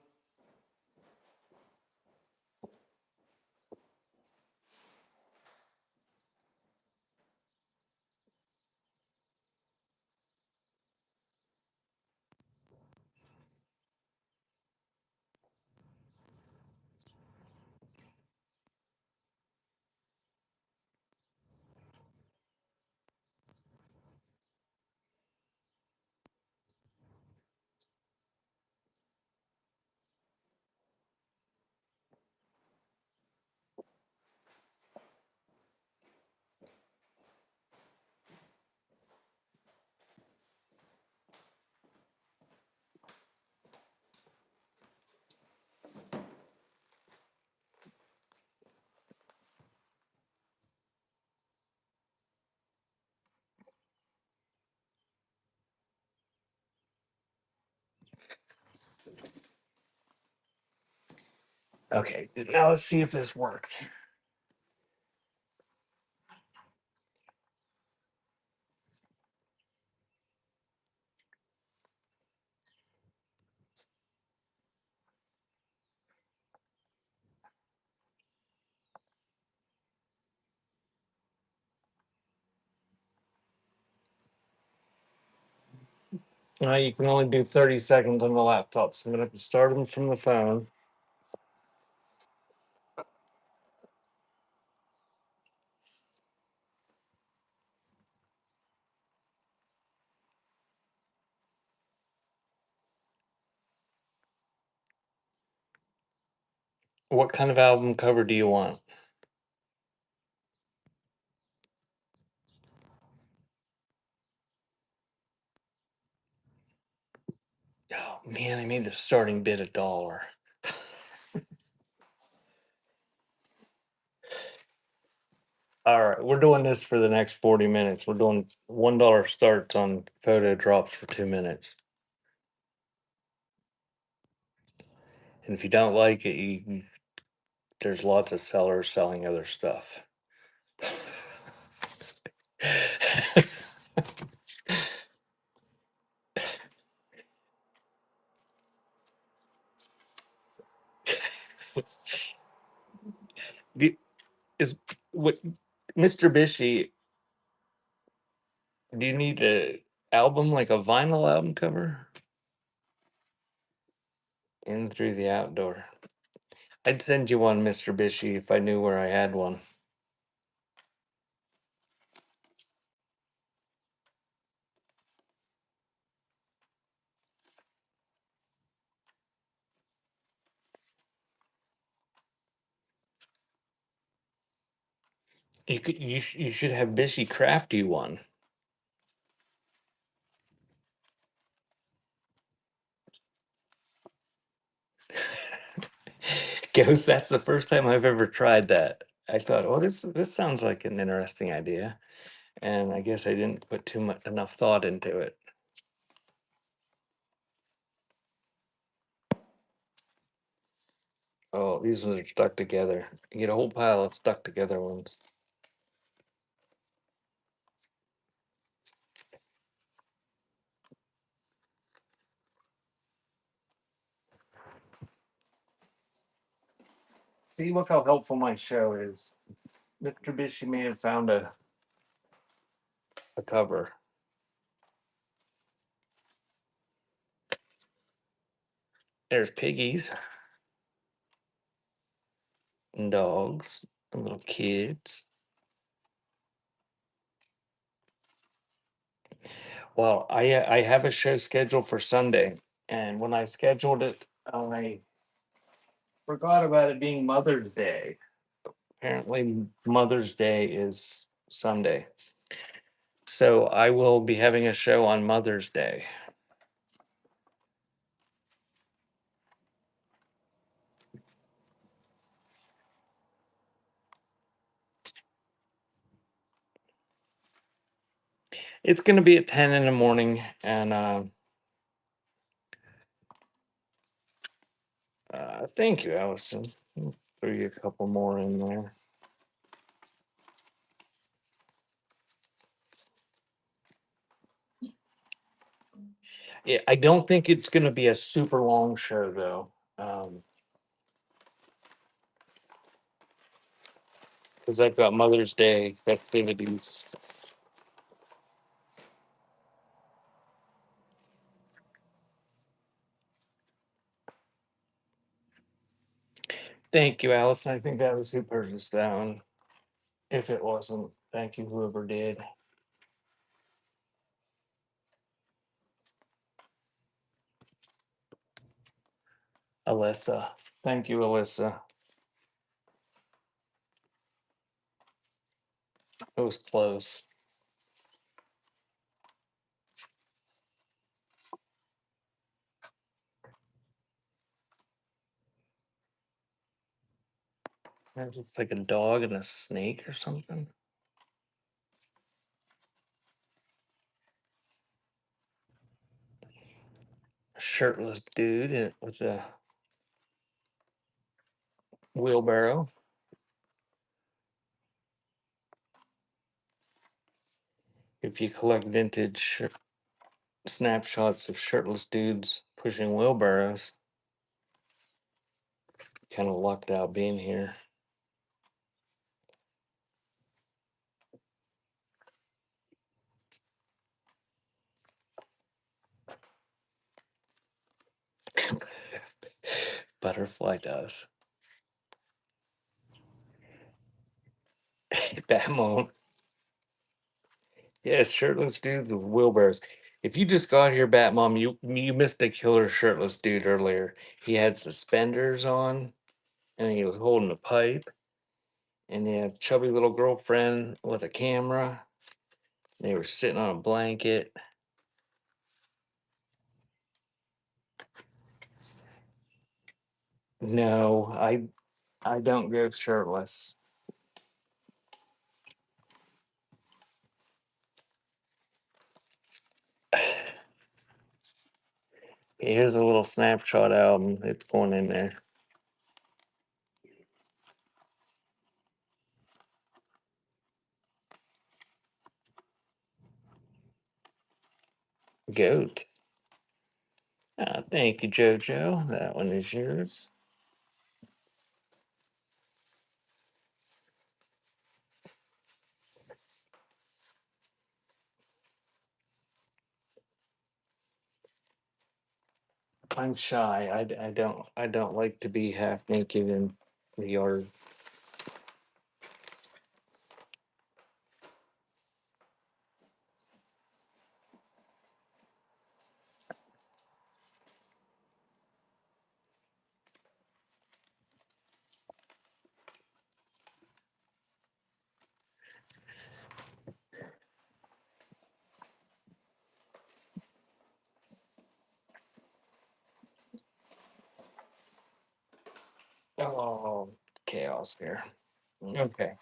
Okay, now let's see if this works. You can only do 30 seconds on the laptop, so I'm going to have to start them from the phone. What kind of album cover do you want? Oh man, I made the starting bid $1. All right, we're doing this for the next 40 minutes. We're doing $1 starts on photo drops for 2 minutes. And if you don't like it, there's lots of sellers selling other stuff. Is what Mr. Bishy? Do you need a album like a vinyl album cover? In through the outdoor. I'd send you one, Mr. Bishy, if I knew where I had one. You should have Bishy craft you one. Ghost, that's the first time I've ever tried that. I thought, oh, this sounds like an interesting idea, and I guess I didn't put too much enough thought into it. Oh, these ones are stuck together. You get a whole pile of stuck together ones. See, look how helpful my show is. Mr. Bishy may have found a cover. There's piggies and dogs and little kids. Well, I have a show scheduled for Sunday, and when I scheduled it, I forgot about it being Mother's Day. Apparently, Mother's Day is Sunday. So I will be having a show on Mother's Day. It's going to be at 10 in the morning, and thank you, Allison. I'll throw you a couple more in there. Yeah, I don't think it's going to be a super long show, though. Because I've got Mother's Day festivities. Thank you, Allison. I think that was who purchased that one. If it wasn't, thank you, whoever did. Alyssa. Thank you, Alyssa. It was close. It looks like a dog and a snake or something. A shirtless dude with a wheelbarrow. If you collect vintage snapshots of shirtless dudes pushing wheelbarrows, kind of lucked out being here. Butterfly does. Batmon. Yeah, shirtless dudes with wheelbarrows. If you just got here, Batmom, you missed a killer shirtless dude earlier. He had suspenders on, and he was holding a pipe, and he had a chubby little girlfriend with a camera. They were sitting on a blanket. No, I don't go shirtless. Here's a little snapshot album. It's going in there. Goat. Thank you, Jojo. That one is yours. I'm shy. I don't like to be half naked in the yard. Oh, chaos here. Okay.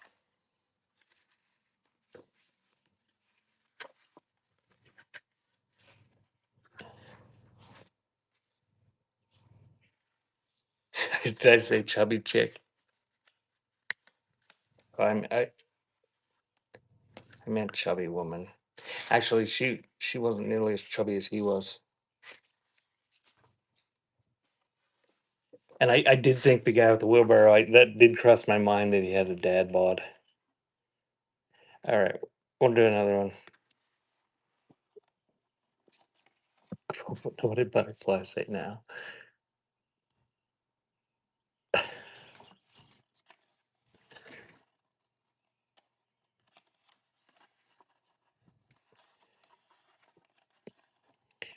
Did I say chubby chick? I meant chubby woman. Actually, she wasn't nearly as chubby as he was. And I did think the guy with the wheelbarrow, that did cross my mind that he had a dad bod. All right, we'll do another one. What did butterfly say now?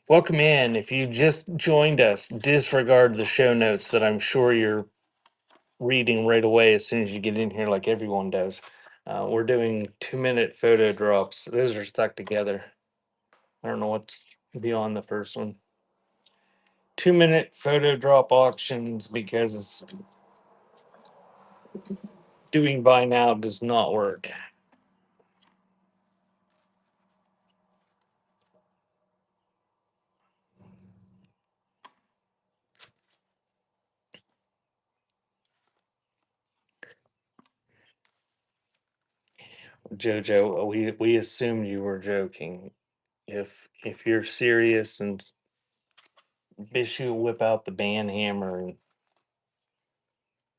Welcome in. If you just joined us, disregard the show notes that I'm sure you're reading right away as soon as you get in here, like everyone does. We're doing 2-minute photo drops. Those are stuck together. I don't know what's beyond the first one. 2-minute photo drop auctions, because doing buy now does not work. Jojo, we assumed you were joking. If you're serious and Bishu will whip out the band hammer and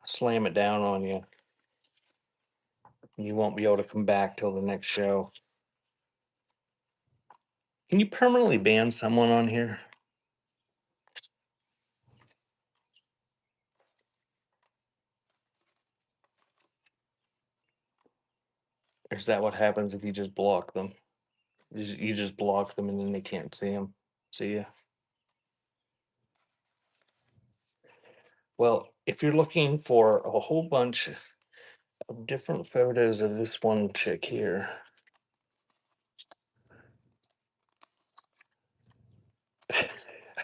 slam it down on you, you won't be able to come back till the next show. Can you permanently ban someone on here? Or is that what happens if you just block them? You just block them and then they can't see them. See ya. Well, if you're looking for a whole bunch of different photos of this one chick here, I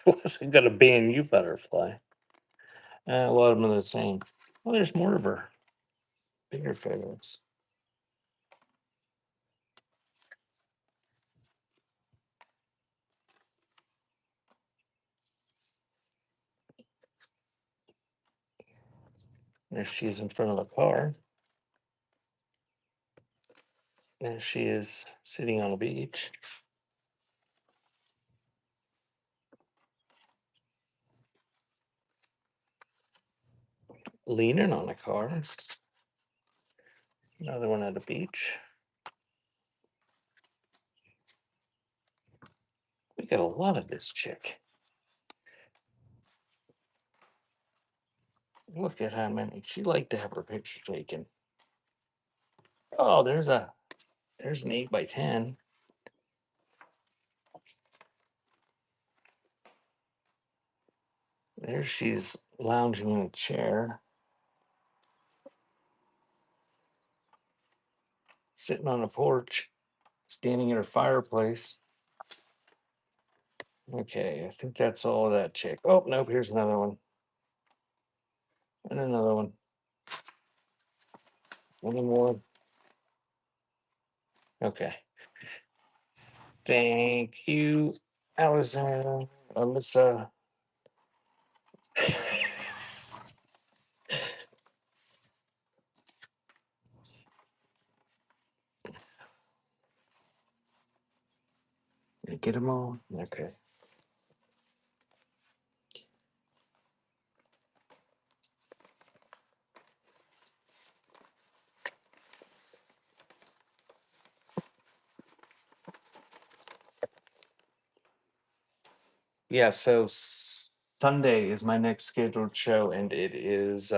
wasn't gonna ban you, butterfly. A lot of them are the same. Well, there's more of her. Bigger photos. There she is in front of a car. There she is sitting on a beach. Leaning on a car. Another one at a beach. We got a lot of this chick. Look at how many. She liked to have her picture taken. Oh, there's an 8x10. There she's lounging in a chair, sitting on a porch, standing in her fireplace. Okay, I think that's all of that chick. Oh, nope, here's another one. And another one. Any more? Okay. Thank you, Allison, Alyssa. Did I get them all? Okay. Yeah, so Sunday is my next scheduled show, and it is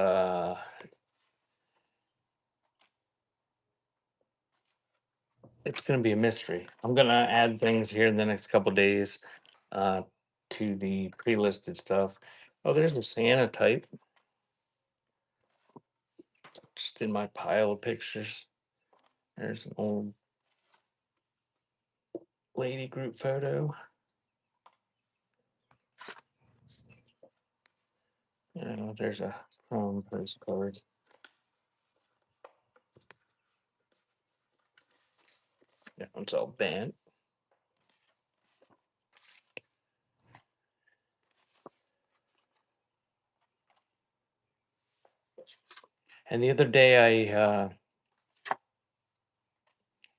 it's gonna be a mystery. I'm gonna add things here in the next couple days uh to the pre-listed stuff. Oh, there's a Santa type just in my pile of pictures. There's an old lady group photo. There's a prom postcard. That one's all bent. And the other day I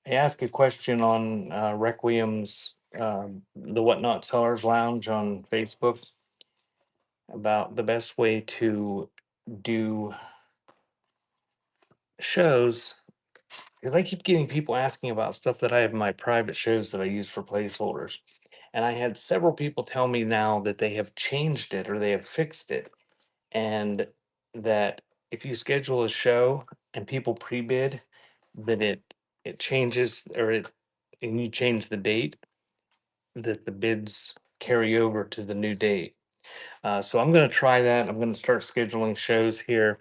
asked a question on Requiem's the Whatnot Sellers Lounge on Facebook. about the best way to do shows because I keep getting people asking about stuff that I have in my private shows that I use for placeholders. And I had several people tell me now that they have changed it or they have fixed it. And that if you schedule a show and people pre-bid, that it changes or it and you change the date that the bids carry over to the new date. So I'm going to try that. I'm going to start scheduling shows here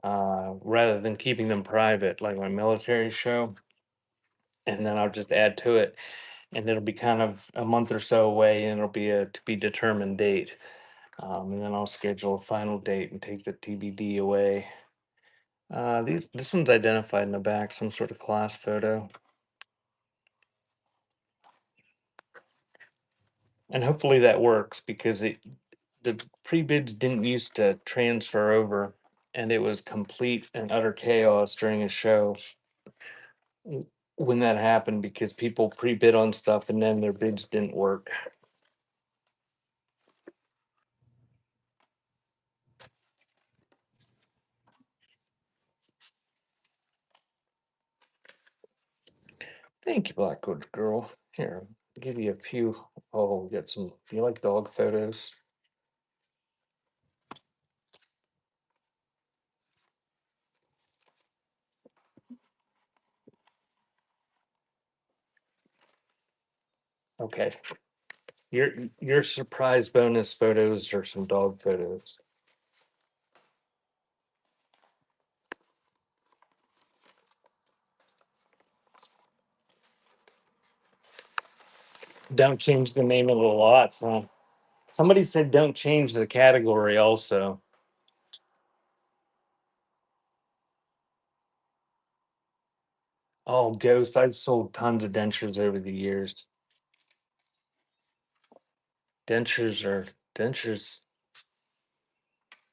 rather than keeping them private, like my military show. And then I'll just add to it, and it'll be kind of a month or so away, and it'll be a to be determined date. And then I'll schedule a final date and take the TBD away. This one's identified in the back, some sort of class photo, and hopefully that works because the pre-bids didn't used to transfer over, and it was complete and utter chaos during a show w- when that happened because people pre-bid on stuff and then their bids didn't work. Thank you, Blackwood girl. Here, I'll give you a few. Oh, we got some. You like dog photos? Okay. Your surprise bonus photos are some dog photos. Don't change the name of the lots, huh? Somebody said don't change the category also. Oh, Ghost, I've sold tons of dentures over the years. Dentures are dentures.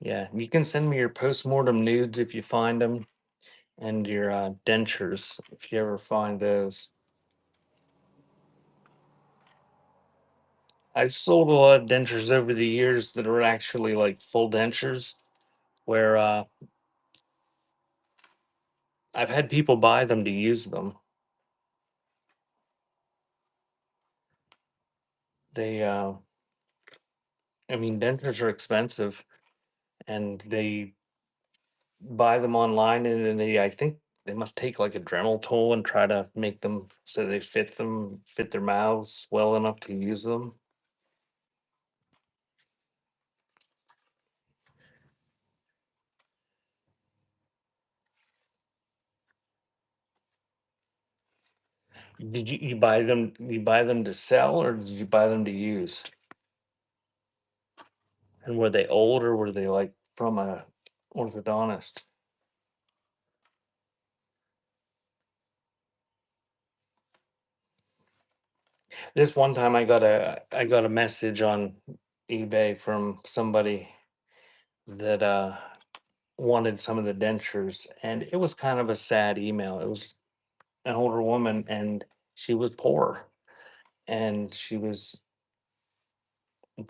Yeah, you can send me your postmortem nudes if you find them, and your dentures if you ever find those. I've sold a lot of dentures over the years that are actually like full dentures, where I've had people buy them to use them. They, I mean, dentures are expensive, and they buy them online, and then I think they must take like a Dremel tool and try to make them so they fit their mouths well enough to use them. Did you buy them? You buy them to sell, or did you buy them to use? And were they old, or were they like from a orthodontist? This one time I got a message on eBay from somebody that wanted some of the dentures, and it was kind of a sad email. It was an older woman, and she was poor, and she was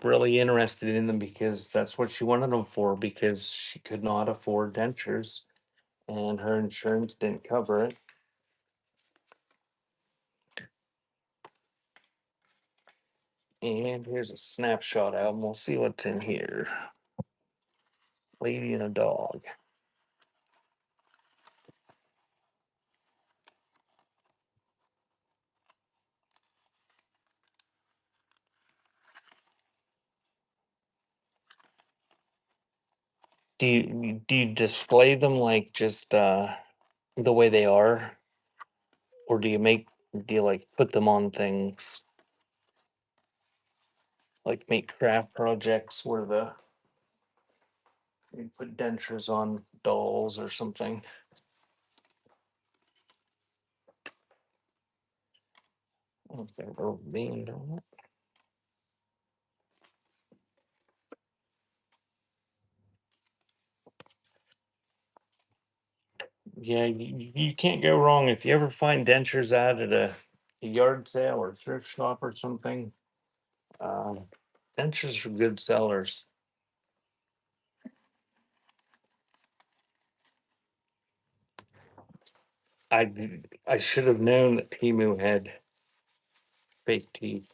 really interested in them because that's what she wanted them for because she could not afford dentures and her insurance didn't cover it. And here's a snapshot album. We'll see what's in here. Lady and a dog. Do you display them like just the way they are, or do you like put them on things like make craft projects where you put dentures on dolls or something? I don't know if they're rubber band or not. Yeah, you can't go wrong if you ever find dentures out at a yard sale or thrift shop or something. Um, Dentures are good sellers. I should have known that Timu had fake teeth.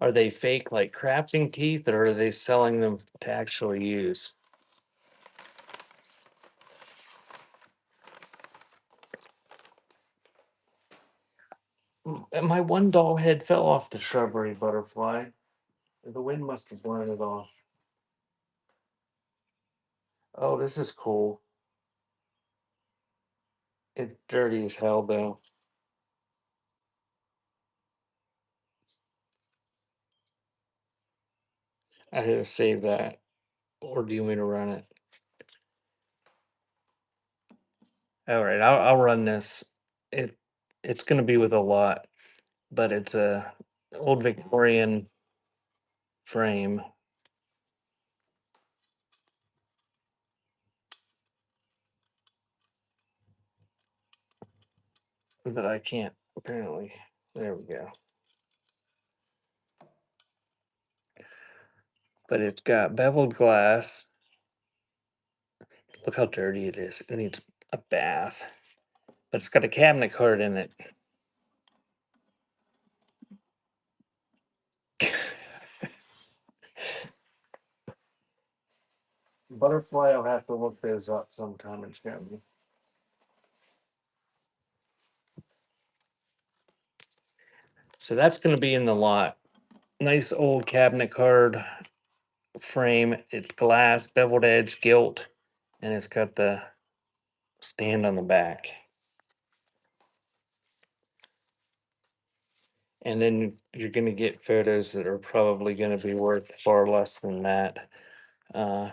Are they fake like crafting teeth, or are they selling them to actually use? And my one doll head fell off the shrubbery butterfly. The wind must have blown it off. Oh, this is cool. It's dirty as hell, though. I had to save that. Or do you want me to run it? All right, I'll run this. It it's going to be with a lot, but it's a old Victorian frame that I can't apparently. There we go. But it's got beveled glass. Look how dirty it is. It needs a bath. But it's got a cabinet card in it. Butterfly, I'll have to look those up sometime and show me. So that's going to be in the lot. Nice old cabinet card frame. It's glass, beveled edge, gilt, and it's got the stand on the back. And then you're going to get photos that are probably going to be worth far less than that. Uh,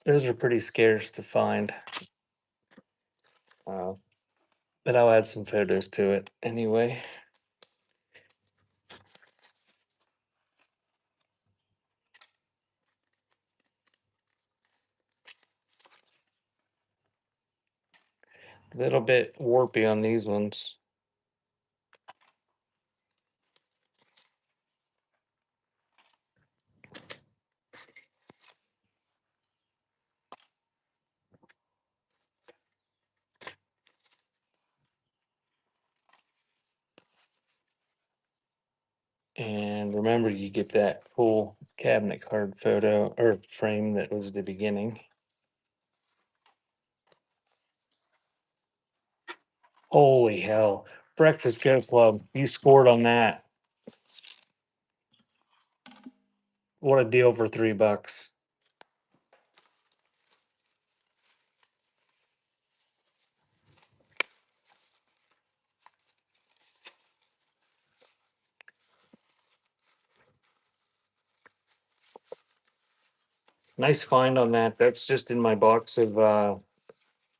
those are pretty scarce to find. Uh, but I'll add some photos to it anyway. A little bit warpy on these ones. And remember, you get that full cabinet card photo or frame that was the beginning. Holy hell. Breakfast Go Club, you scored on that. What a deal for $3. Nice find on that. That's just in my box of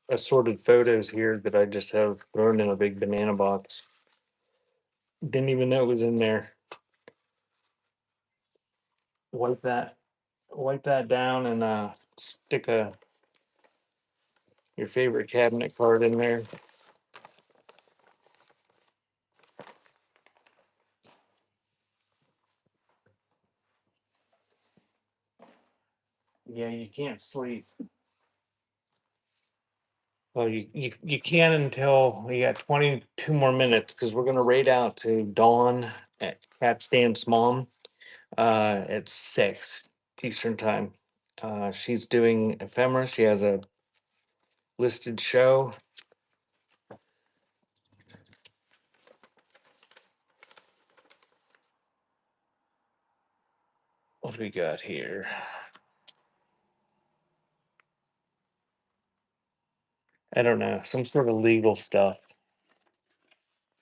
assorted photos here that I just have thrown in a big banana box. Didn't even know it was in there. Wipe that, wipe that down, and stick your favorite cabinet card in there. Yeah, you can't sleep. Well, you can until you got 22 more minutes because we're gonna raid out to Dawn at Cat Stan's mom at 6 Eastern time. She's doing ephemera. She has a listed show. What do we got here? I don't know, some sort of legal stuff.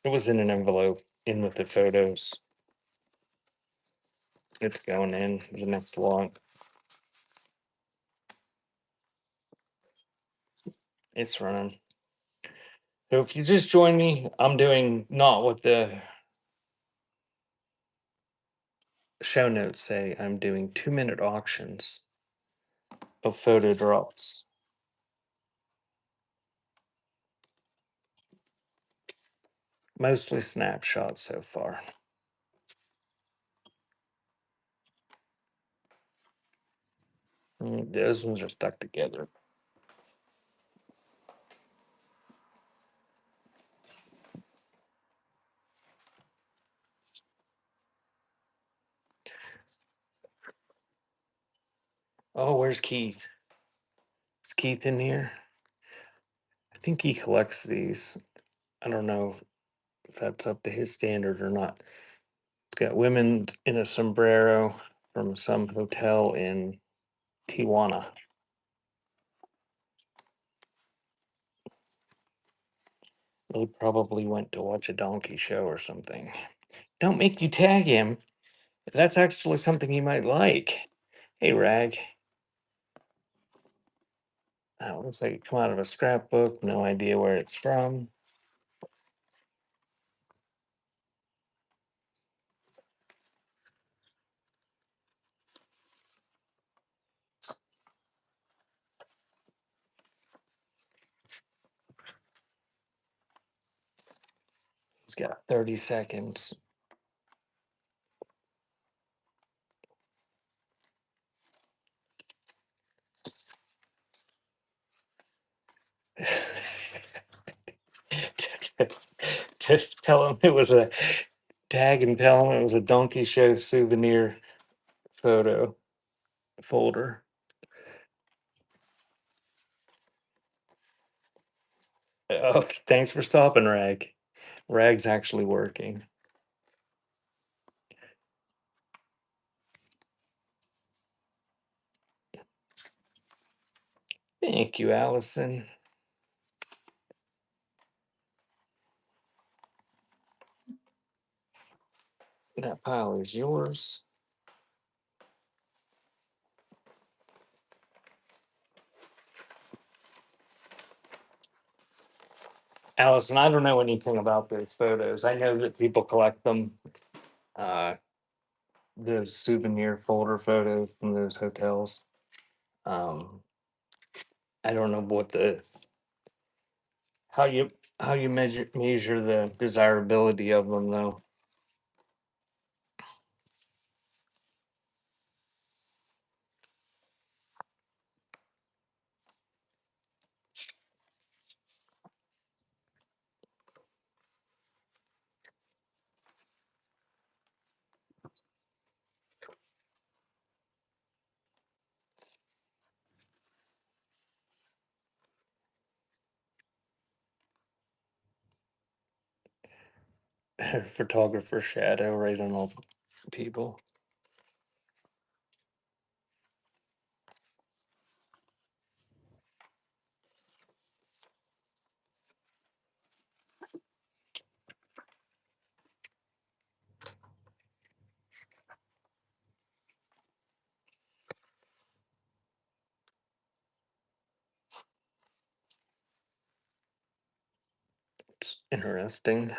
It was in an envelope in with the photos. It's going in the next lot. It's running. So if you just join me, I'm doing not what the show notes say. I'm doing 2-minute auctions of photo drops. Mostly snapshots so far. Those ones are stuck together. Oh, where's Keith? Is Keith in here? I think he collects these. I don't know if that's up to his standard or not. It's got women in a sombrero from some hotel in Tijuana. They probably went to watch a donkey show or something. Don't make you tag him. That's actually something he might like. Hey, Rag. That looks like it come out of a scrapbook. No idea where it's from. He's got 30 seconds. to tell him it was a tag and tell him it was a donkey show souvenir photo folder. Oh, thanks for stopping, Rag. Rag's actually working. Thank you, Allison. That pile is yours. Allison, I don't know anything about those photos. I know that people collect them. Uh, those souvenir folder photos from those hotels. Um, I don't know what the how you measure the desirability of them though. Photographer shadow right on all people. It's interesting.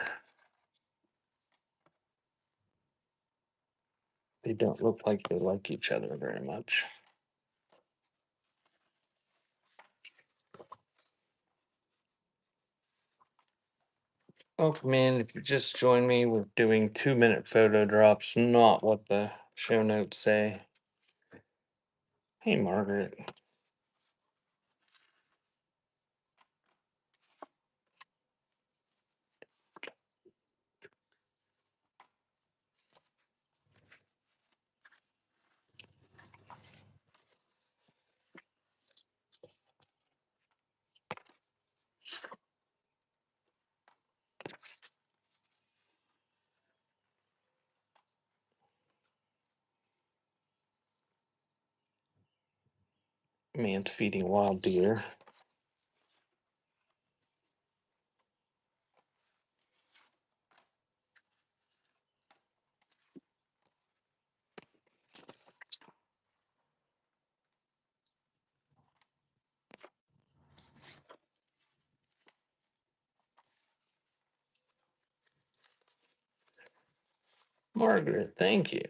They don't look like they like each other very much. Welcome in. If you just joined me, we're doing 2-minute photo drops, not what the show notes say. Hey, Margaret. Man's feeding wild deer. Margaret, thank you.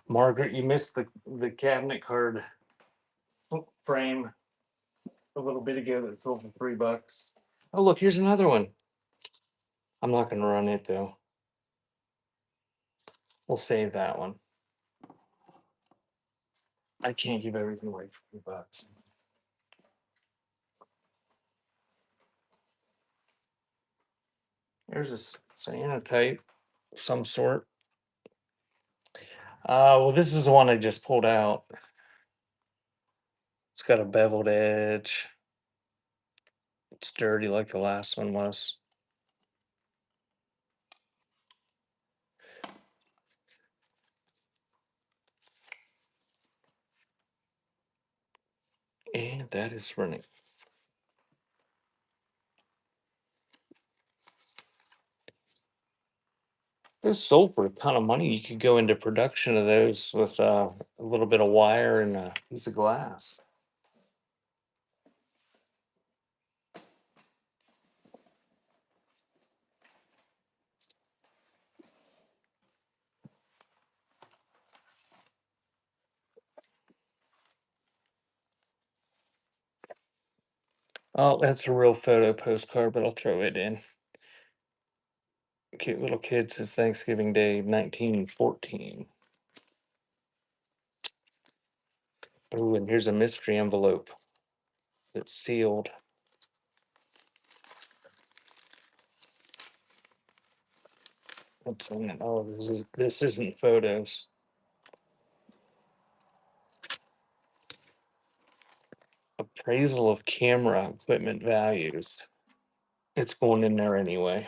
Margaret, you missed the cabinet card frame a little bit ago that sold for $3. Oh, look, here's another one. I'm not going to run it though. We'll save that one. I can't give everything away for $3. There's a cyanotype of some sort. Well, this is the one I just pulled out. It's got a beveled edge. It's dirty like the last one was. And that is running. Those sold for a ton of money. You could go into production of those with a little bit of wire and a piece of glass. Oh, that's a real photo postcard, but I'll throw it in. Cute little kid says Thanksgiving Day 1914. Oh, and here's a mystery envelope that's sealed. What's in it? Oh, this isn't photos. Appraisal of camera equipment values. It's going in there anyway.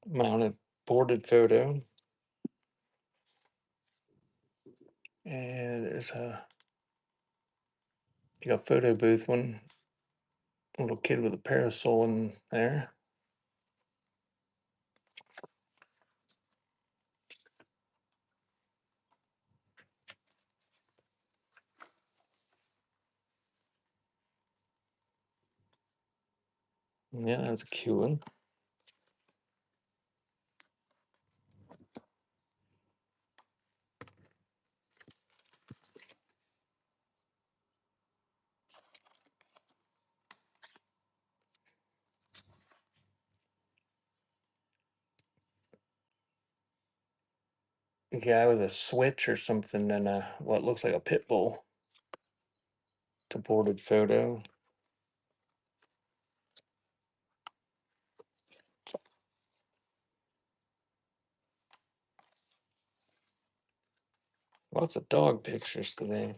Mounted boarded photo. And there's you got photo booth one. Little kid with a parasol in there. Yeah, that's a cute one. A guy with a switch or something and what looks like a pit bull. To boarded photo. Lots of dog pictures today.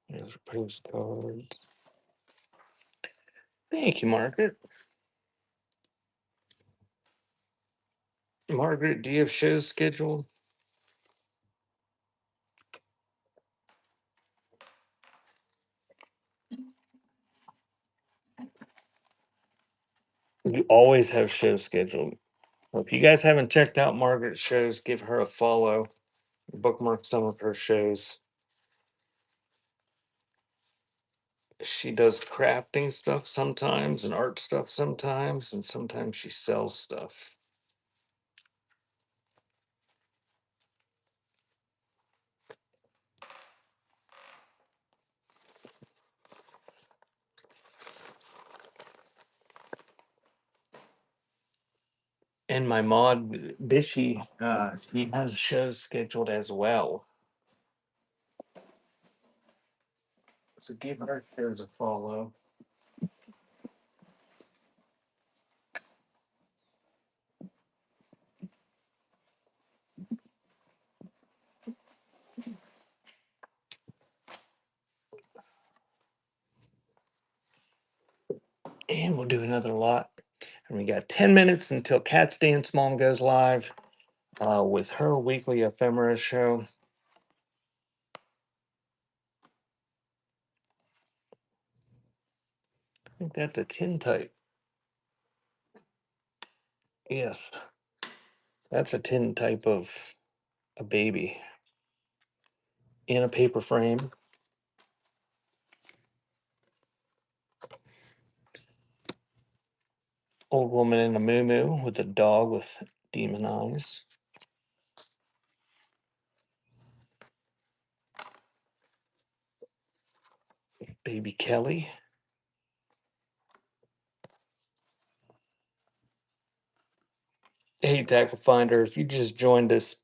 There's postcards. Thank you, Margaret. Margaret, do you have shows scheduled? You always have shows scheduled. Well, if you guys haven't checked out Margaret's shows, give her a follow. Bookmark some of her shows. She does crafting stuff sometimes and art stuff sometimes, and sometimes she sells stuff. And my mod Bishy, he has shows scheduled as well. So give her shows a follow. And we'll do another lot. And we got 10 minutes until Cats Dance Mom goes live. with her weekly ephemera show. I think that's a tintype. Yes, that's a tintype of a baby in a paper frame. Old woman in a moo with a dog with demon eyes. Baby Kelly. Hey, Tackle Finder, if you just joined us,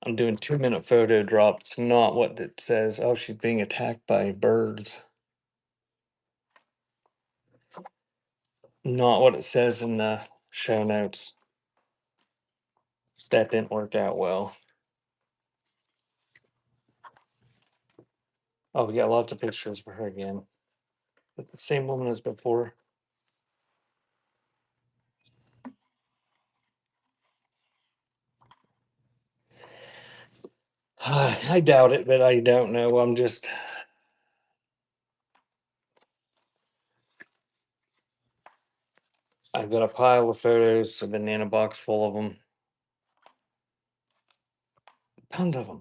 I'm doing 2-minute photo drops, not what it says. Oh, she's being attacked by birds. Not what it says in the show notes. That didn't work out well. Oh, we got lots of pictures for her again. But the same woman as before. I doubt it, but I don't know. I've got a pile of photos, a banana box full of them. Tons of them.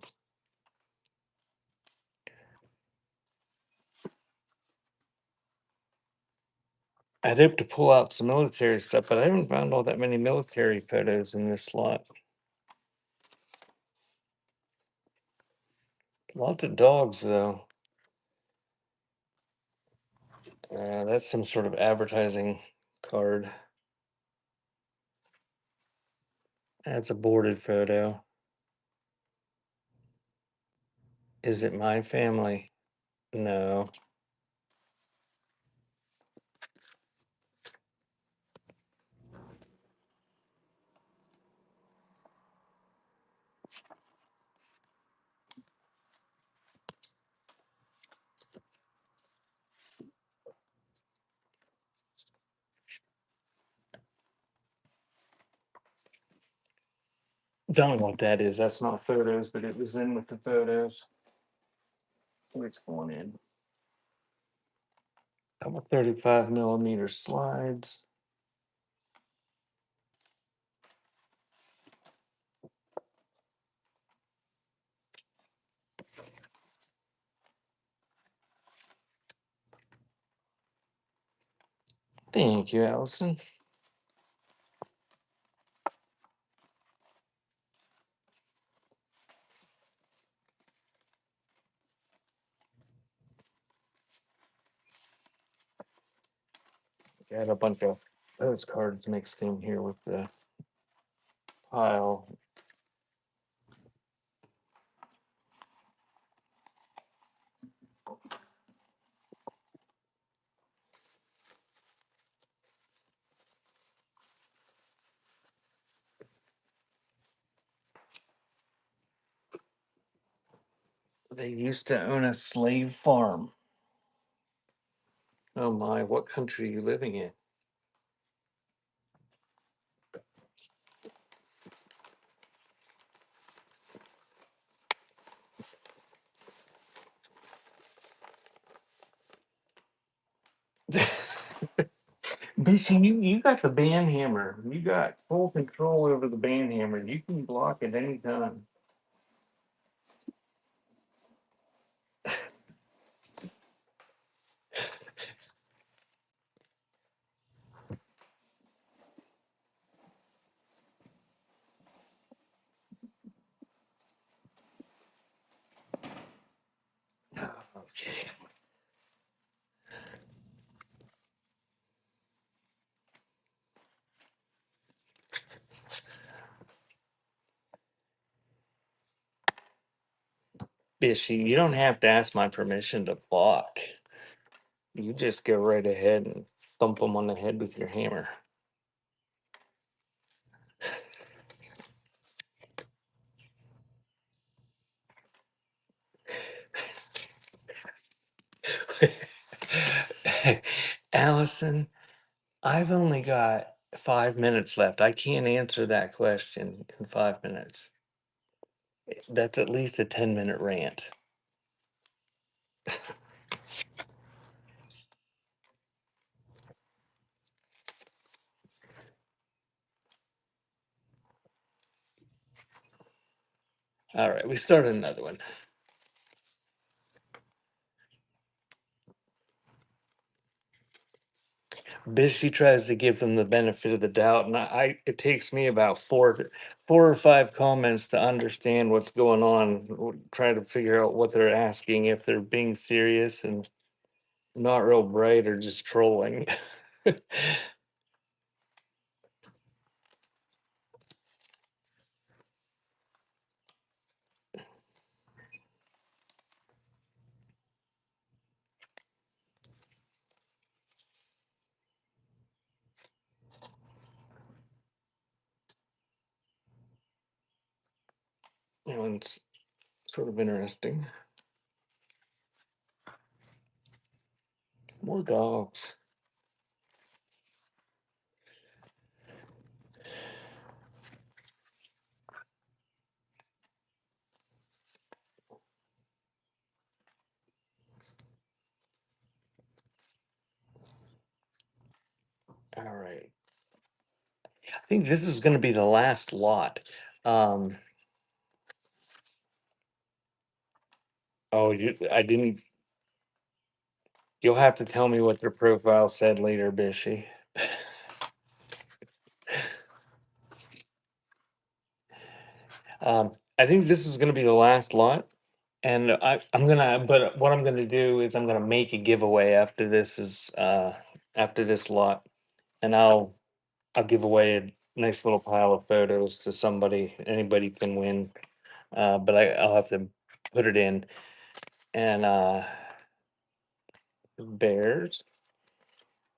I'd hope to pull out some military stuff, but I haven't found all that many military photos in this slot. Lots of dogs, though. That's some sort of advertising card. That's a boarded photo. Is it my family? No. Don't know what that is. That's not photos, but it was in with the photos. What's going in? Couple 35mm slides. Thank you, Allison. Got a bunch of postcards mixed in here with the pile. They used to own a slave farm. Oh my, what country are you living in? Bishy, you got the band hammer. You got full control over the band hammer. You can block at any time. Okay. Bishy, you don't have to ask my permission to block. You just go right ahead and thump them on the head with your hammer. Allison, I've only got 5 minutes left. I can't answer that question in 5 minutes. That's at least a 10-minute rant. All right, we started another one. Bishy tries to give them the benefit of the doubt, and it takes me about four or five comments to understand what's going on. Try to figure out what they're asking, if they're being serious and not real bright or just trolling. It's sort of interesting. More dogs. All right. I think this is going to be the last lot. Um, oh, I didn't. You'll have to tell me what their profile said later, Bishy. I think this is going to be the last lot, and But what I'm gonna do is I'm gonna make a giveaway after this lot, and I'll give away a nice little pile of photos to somebody. Anybody can win, but I'll have to put it in. And bears,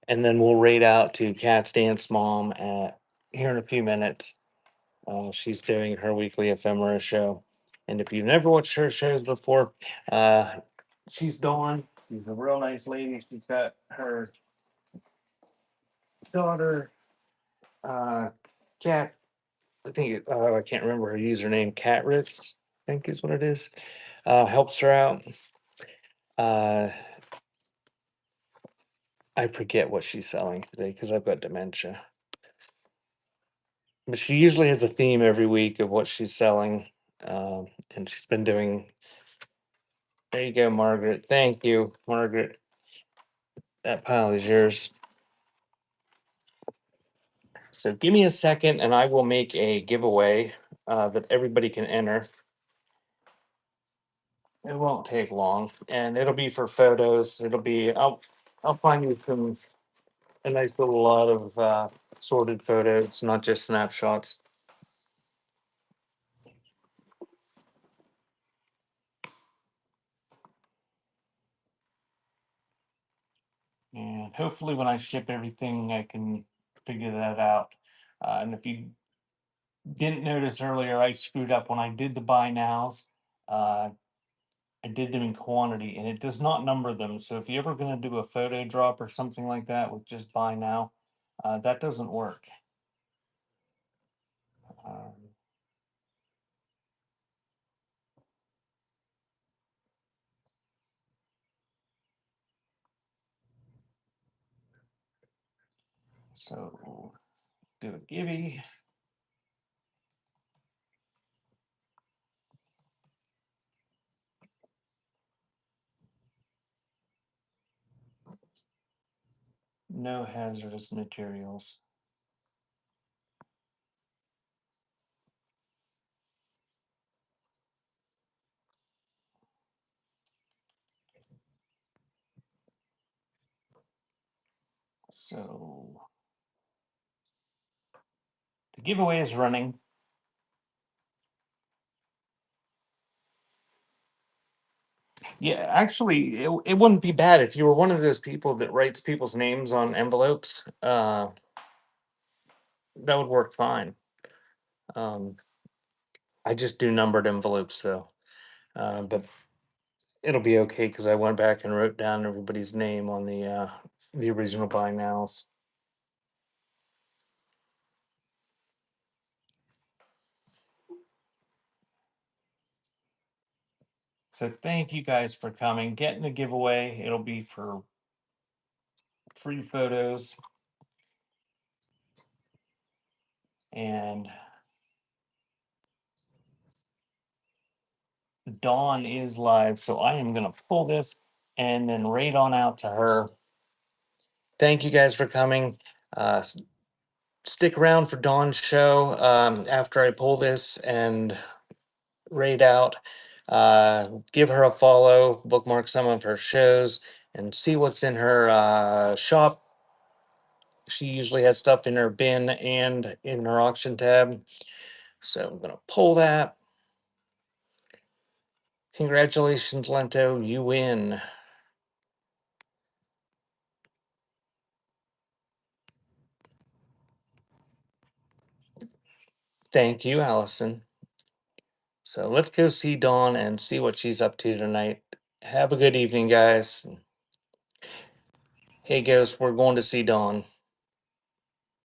and then we'll rate out to Cat's Dance Mom at here in a few minutes. She's doing her weekly ephemera show, and if you've never watched her shows before, uh, she's Dawn. She's a real nice lady. She's got her daughter, Cat. I can't remember her username. Cat Ritz, I think is what it is. Helps her out. Uh, I forget what she's selling today because I've got dementia. But she usually has a theme every week of what she's selling, and she's been doing. There you go, Margaret. Thank you, Margaret. That pile is yours. So give me a second, and I will make a giveaway that everybody can enter. It won't take long, and it'll be for photos. I'll find you a nice little lot of sorted photos, not just snapshots. And hopefully, when I ship everything, I can figure that out. And if you didn't notice earlier, I screwed up when I did the buy nows. Uh, I did them in quantity, and it does not number them. So if you're ever going to do a photo drop or something like that with just buy now, that doesn't work. Um, so do a givey. No hazardous materials. So the giveaway is running. Yeah, actually, it wouldn't be bad if you were one of those people that writes people's names on envelopes. That would work fine. Um, I just do numbered envelopes though, but it'll be okay because I went back and wrote down everybody's name on the original buy nows. So thank you guys for coming, getting the giveaway. It'll be for free photos. And Dawn is live, so I am going to pull this and then raid on out to her. Thank you guys for coming. Stick around for Dawn's show after I pull this and raid out. Give her a follow, bookmark some of her shows, and see what's in her shop. She usually has stuff in her bin and in her auction tab. So I'm going to pull that. Congratulations, Lento. You win. Thank you, Allison. So let's go see Dawn and see what she's up to tonight. Have a good evening, guys. Hey, Ghost, we're going to see Dawn.